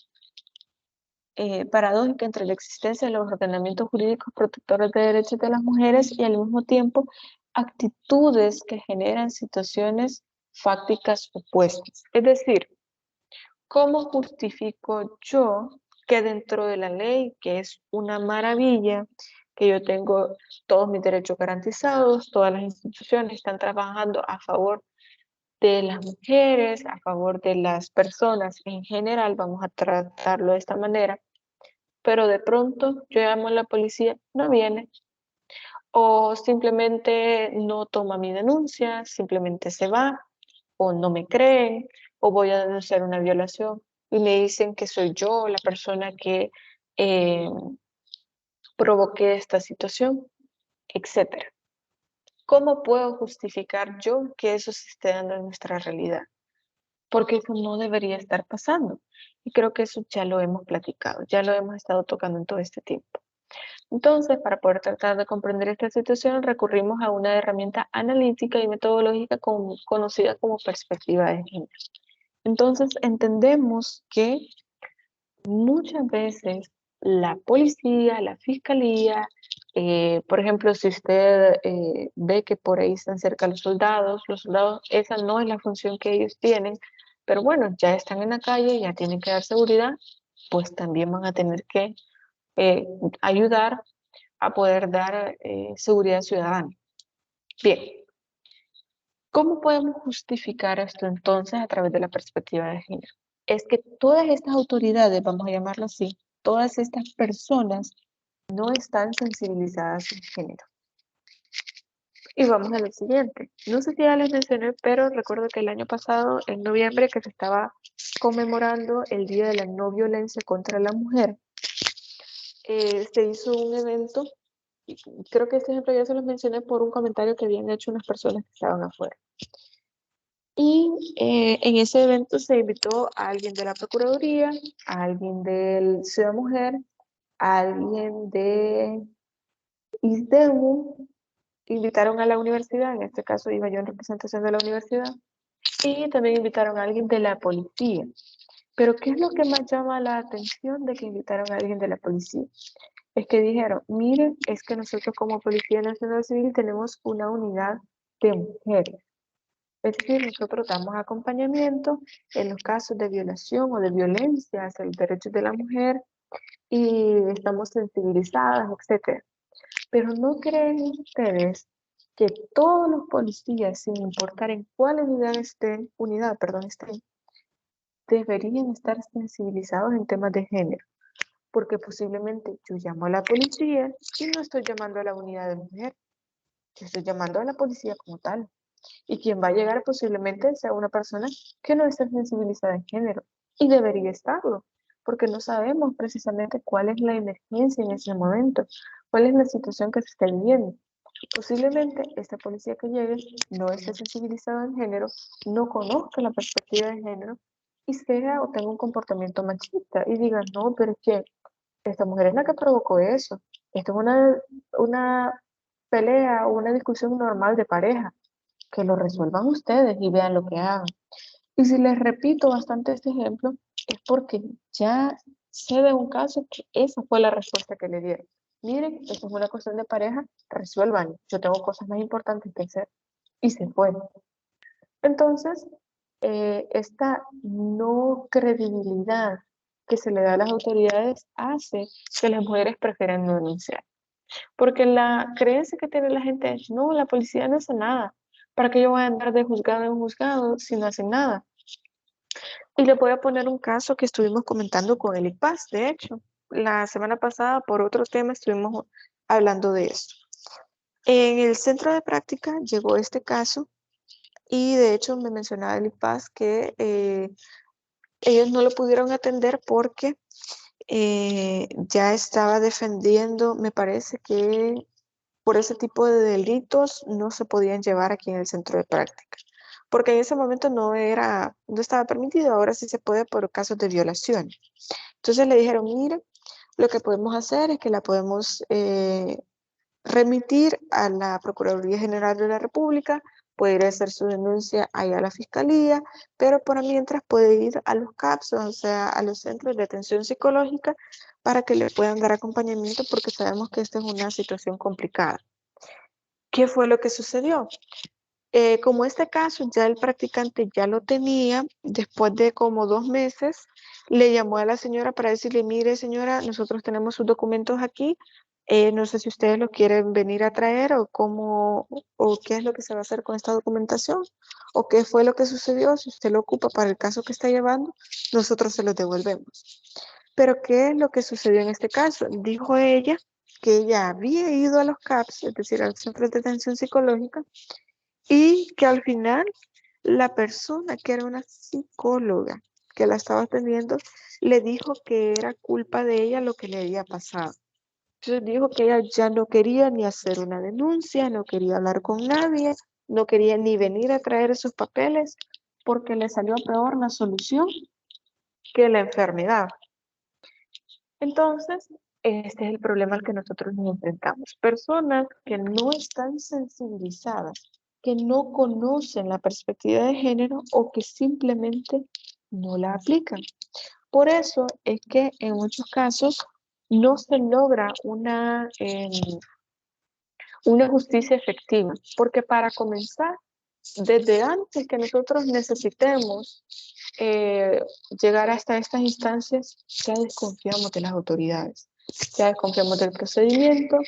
paradójica entre la existencia de los ordenamientos jurídicos protectores de derechos de las mujeres y al mismo tiempo actitudes que generan situaciones fácticas opuestas? Es decir, ¿cómo justifico yo que dentro de la ley, que es una maravilla, que yo tengo todos mis derechos garantizados, todas las instituciones están trabajando a favor de las mujeres, a favor de las personas en general, vamos a tratarlo de esta manera, pero de pronto yo llamo a la policía, no viene, o simplemente no toma mi denuncia, simplemente se va, o no me creen, o voy a denunciar una violación y me dicen que soy yo la persona que eh, provoqué esta situación, etcétera. ¿Cómo puedo justificar yo que eso se esté dando en nuestra realidad? Porque eso no debería estar pasando. Y creo que eso ya lo hemos platicado, ya lo hemos estado tocando en todo este tiempo. Entonces, para poder tratar de comprender esta situación, recurrimos a una herramienta analítica y metodológica conocida como perspectiva de género. Entonces, entendemos que muchas veces la policía, la fiscalía, por ejemplo, si usted ve que por ahí están cerca los soldados, esa no es la función que ellos tienen, pero bueno, ya están en la calle, ya tienen que dar seguridad, pues también van a tener que ayudar a poder dar seguridad ciudadana. Bien, ¿cómo podemos justificar esto entonces a través de la perspectiva de género? Es que todas estas autoridades, vamos a llamarlo así, todas estas personas no están sensibilizadas en género. Y vamos a lo siguiente. No sé si ya les mencioné, pero recuerdo que el año pasado, en noviembre, que se estaba conmemorando el Día de la No Violencia contra la Mujer, se hizo un evento. Creo que este ejemplo ya se los mencioné por un comentario que habían hecho unas personas que estaban afuera. Y en ese evento se invitó a alguien de la Procuraduría, a alguien del Ciudad Mujer, a alguien de ISDEU, invitaron a la universidad, en este caso iba yo en representación de la universidad, y también invitaron a alguien de la policía. Pero ¿qué es lo que más llama la atención de que invitaron a alguien de la policía? Es que dijeron, miren, es que nosotros como Policía Nacional Civil tenemos una unidad de mujeres. Es decir, nosotros damos acompañamiento en los casos de violación o de violencia hacia los derechos de la mujer y estamos sensibilizadas, etc. Pero ¿no creen ustedes que todos los policías, sin importar en cuál unidad estén, deberían estar sensibilizados en temas de género? Porque posiblemente yo llamo a la policía y no estoy llamando a la unidad de mujer, yo estoy llamando a la policía como tal. Y quien va a llegar posiblemente sea una persona que no está sensibilizada en género. Y debería estarlo, porque no sabemos precisamente cuál es la emergencia en ese momento, cuál es la situación que se está viviendo. Posiblemente esta policía que llegue no esté sensibilizada en género, no conozca la perspectiva de género y sea o tenga un comportamiento machista y diga, no, pero es que esta mujer es la que provocó eso. Esto es una pelea o una discusión normal de pareja. Que lo resuelvan ustedes y vean lo que hagan. Y si les repito bastante este ejemplo, es porque ya sé de un caso que esa fue la respuesta que le dieron. Miren, esto es una cuestión de pareja, resuelvan. Yo tengo cosas más importantes que hacer. Y se fue. Entonces, esta no credibilidad que se le da a las autoridades hace que las mujeres prefieran no denunciar. Porque la creencia que tiene la gente es, no, la policía no hace nada. ¿Para qué yo voy a andar de juzgado en juzgado si no hacen nada? Y le voy a poner un caso que estuvimos comentando con el IPAS, de hecho. La semana pasada, por otro tema, estuvimos hablando de eso. En el centro de práctica llegó este caso y de hecho me mencionaba el IPAS que ellos no lo pudieron atender porque ya estaba defendiendo, me parece que por ese tipo de delitos no se podían llevar aquí en el centro de práctica, porque en ese momento no estaba permitido, ahora sí se puede por casos de violación. Entonces le dijeron, mire, lo que podemos hacer es que la podemos remitir a la Procuraduría General de la República, puede ir a hacer su denuncia ahí a la Fiscalía, pero por mientras puede ir a los CAPS, o sea, a los centros de atención psicológica, para que le puedan dar acompañamiento, porque sabemos que esta es una situación complicada. ¿Qué fue lo que sucedió? Como este caso ya el practicante ya lo tenía, después de como 2 meses, le llamó a la señora para decirle, mire señora, nosotros tenemos sus documentos aquí, no sé si ustedes lo quieren venir a traer o qué es lo que se va a hacer con esta documentación, o qué fue lo que sucedió, si usted lo ocupa para el caso que está llevando, nosotros se lo devolvemos. Pero ¿qué es lo que sucedió en este caso? Dijo ella que ella había ido a los CAPS, es decir, al Centro de Atención Psicológica, y que al final la persona que era una psicóloga que la estaba atendiendo le dijo que era culpa de ella lo que le había pasado. Entonces dijo que ella ya no quería ni hacer una denuncia, no quería hablar con nadie, no quería ni venir a traer esos papeles porque le salió peor la solución que la enfermedad. Entonces, este es el problema al que nosotros nos enfrentamos. Personas que no están sensibilizadas, que no conocen la perspectiva de género o que simplemente no la aplican. Por eso es que en muchos casos no se logra una justicia efectiva, porque para comenzar, desde antes que nosotros necesitemos llegar hasta estas instancias, ya desconfiamos de las autoridades, ya desconfiamos del procedimiento,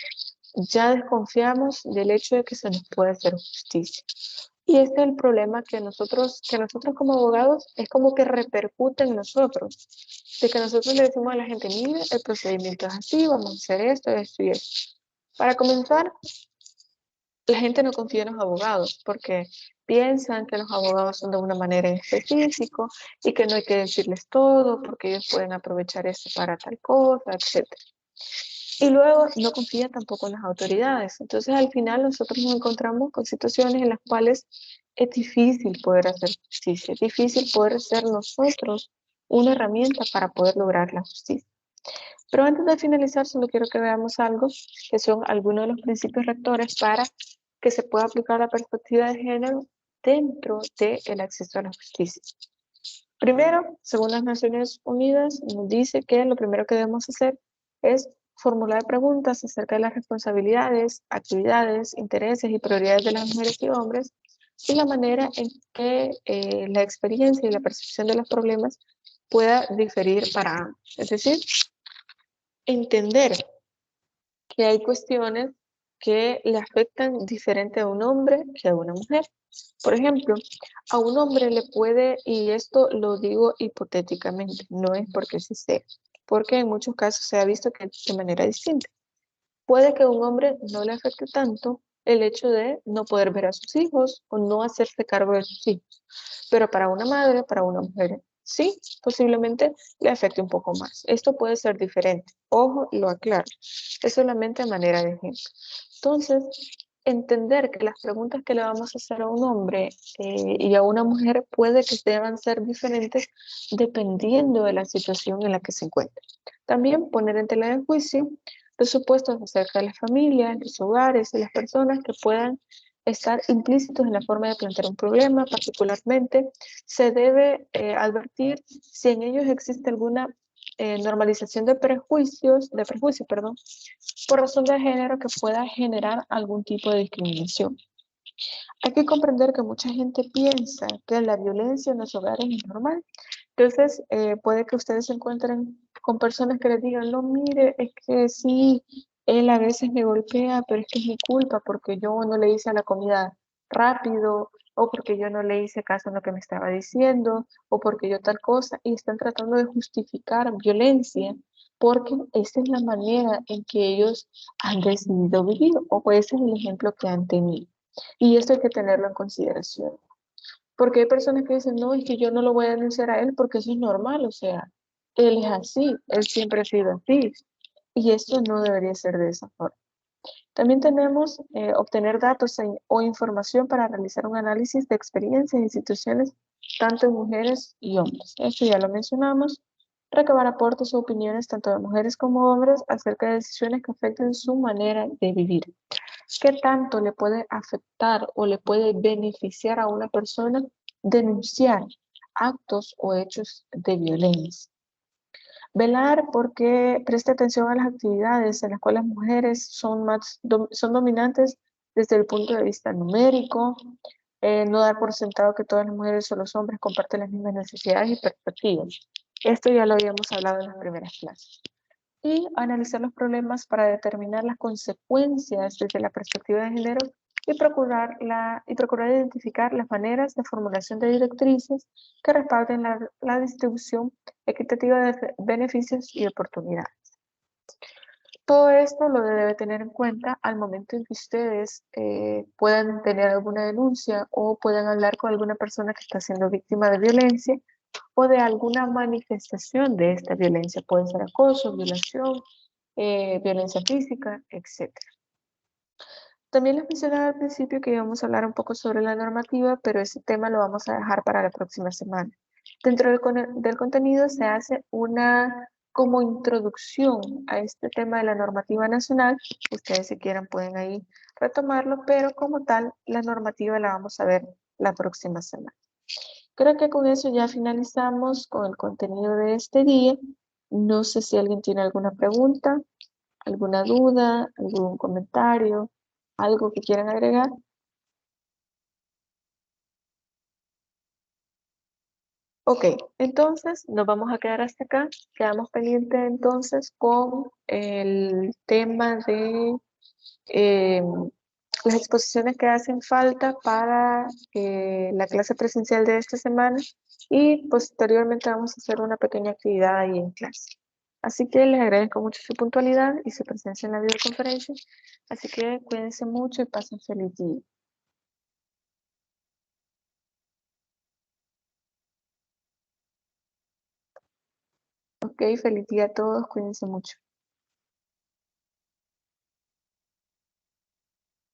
ya desconfiamos del hecho de que se nos puede hacer justicia. Y este es el problema que nosotros como abogados es como que repercute en nosotros, de que nosotros le decimos a la gente, mire, el procedimiento es así, vamos a hacer esto, esto y esto. Para comenzar, la gente no confía en los abogados porque piensan que los abogados son de una manera en específico y que no hay que decirles todo porque ellos pueden aprovechar eso para tal cosa, etc. Y luego no confían tampoco en las autoridades. Entonces al final nosotros nos encontramos con situaciones en las cuales es difícil poder hacer justicia, es difícil poder ser nosotros una herramienta para poder lograr la justicia. Pero antes de finalizar, solo quiero que veamos algo que son algunos de los principios rectores para que se pueda aplicar la perspectiva de género dentro del acceso a la justicia. Primero, según las Naciones Unidas, nos dice que lo primero que debemos hacer es formular preguntas acerca de las responsabilidades, actividades, intereses y prioridades de las mujeres y hombres y la manera en que la experiencia y la percepción de los problemas pueda diferir para ambos. Es decir, entender que hay cuestiones que le afectan diferente a un hombre que a una mujer. Por ejemplo, a un hombre le puede, y esto lo digo hipotéticamente, no es porque sí sea, porque en muchos casos se ha visto que de manera distinta. Puede que a un hombre no le afecte tanto el hecho de no poder ver a sus hijos o no hacerse cargo de sus hijos, pero para una madre, para una mujer, sí, posiblemente le afecte un poco más. Esto puede ser diferente. Ojo, lo aclaro. Es solamente a manera de ejemplo. Entonces, entender que las preguntas que le vamos a hacer a un hombre y a una mujer puede que deban ser diferentes dependiendo de la situación en la que se encuentre. También poner en tela de juicio los supuestos acerca de las familias, los hogares y las personas que puedan estar implícitos en la forma de plantear un problema. Particularmente, se debe advertir si en ellos existe alguna normalización de prejuicios, perdón, por razón de género que pueda generar algún tipo de discriminación. Hay que comprender que mucha gente piensa que la violencia en los hogares es normal. Entonces, puede que ustedes se encuentren con personas que les digan, no, mire, es que sí, él a veces me golpea, pero es que es mi culpa porque yo no le hice la comida rápido, o porque yo no le hice caso en lo que me estaba diciendo, o porque yo tal cosa, y están tratando de justificar violencia porque esa es la manera en que ellos han decidido vivir, o ese es el ejemplo que han tenido. Y esto hay que tenerlo en consideración. Porque hay personas que dicen, no, es que yo no lo voy a denunciar a él porque eso es normal, o sea, él es así, él siempre ha sido así. Y esto no debería ser de esa forma. También tenemos obtener datos o información para realizar un análisis de experiencias y situaciones tanto en mujeres y hombres. Esto ya lo mencionamos. Recabar aportes o opiniones tanto de mujeres como hombres acerca de decisiones que afecten su manera de vivir. ¿Qué tanto le puede afectar o le puede beneficiar a una persona denunciar actos o hechos de violencia? Velar porque preste atención a las actividades en las cuales las mujeres son dominantes desde el punto de vista numérico, no dar por sentado que todas las mujeres o los hombres comparten las mismas necesidades y perspectivas. Esto ya lo habíamos hablado en las primeras clases. Y analizar los problemas para determinar las consecuencias desde la perspectiva de género y procurar identificar las maneras de formulación de directrices que respalden la distribución equitativa de beneficios y oportunidades. Todo esto lo debe tener en cuenta al momento en que ustedes puedan tener alguna denuncia o puedan hablar con alguna persona que está siendo víctima de violencia o de alguna manifestación de esta violencia. Puede ser acoso, violación, violencia física, etc. También les mencionaba al principio que íbamos a hablar un poco sobre la normativa, pero ese tema lo vamos a dejar para la próxima semana. Dentro del contenido se hace una como introducción a este tema de la normativa nacional. Ustedes si quieren pueden ahí retomarlo, pero como tal la normativa la vamos a ver la próxima semana. Creo que con eso ya finalizamos con el contenido de este día. No sé si alguien tiene alguna pregunta, alguna duda, algún comentario, algo que quieran agregar. Ok, entonces nos vamos a quedar hasta acá. Quedamos pendientes entonces con el tema de las exposiciones que hacen falta para la clase presencial de esta semana y posteriormente vamos a hacer una pequeña actividad ahí en clase. Así que les agradezco mucho su puntualidad y su presencia en la videoconferencia. Así que cuídense mucho y pasen feliz día. Ok, feliz día a todos, cuídense mucho.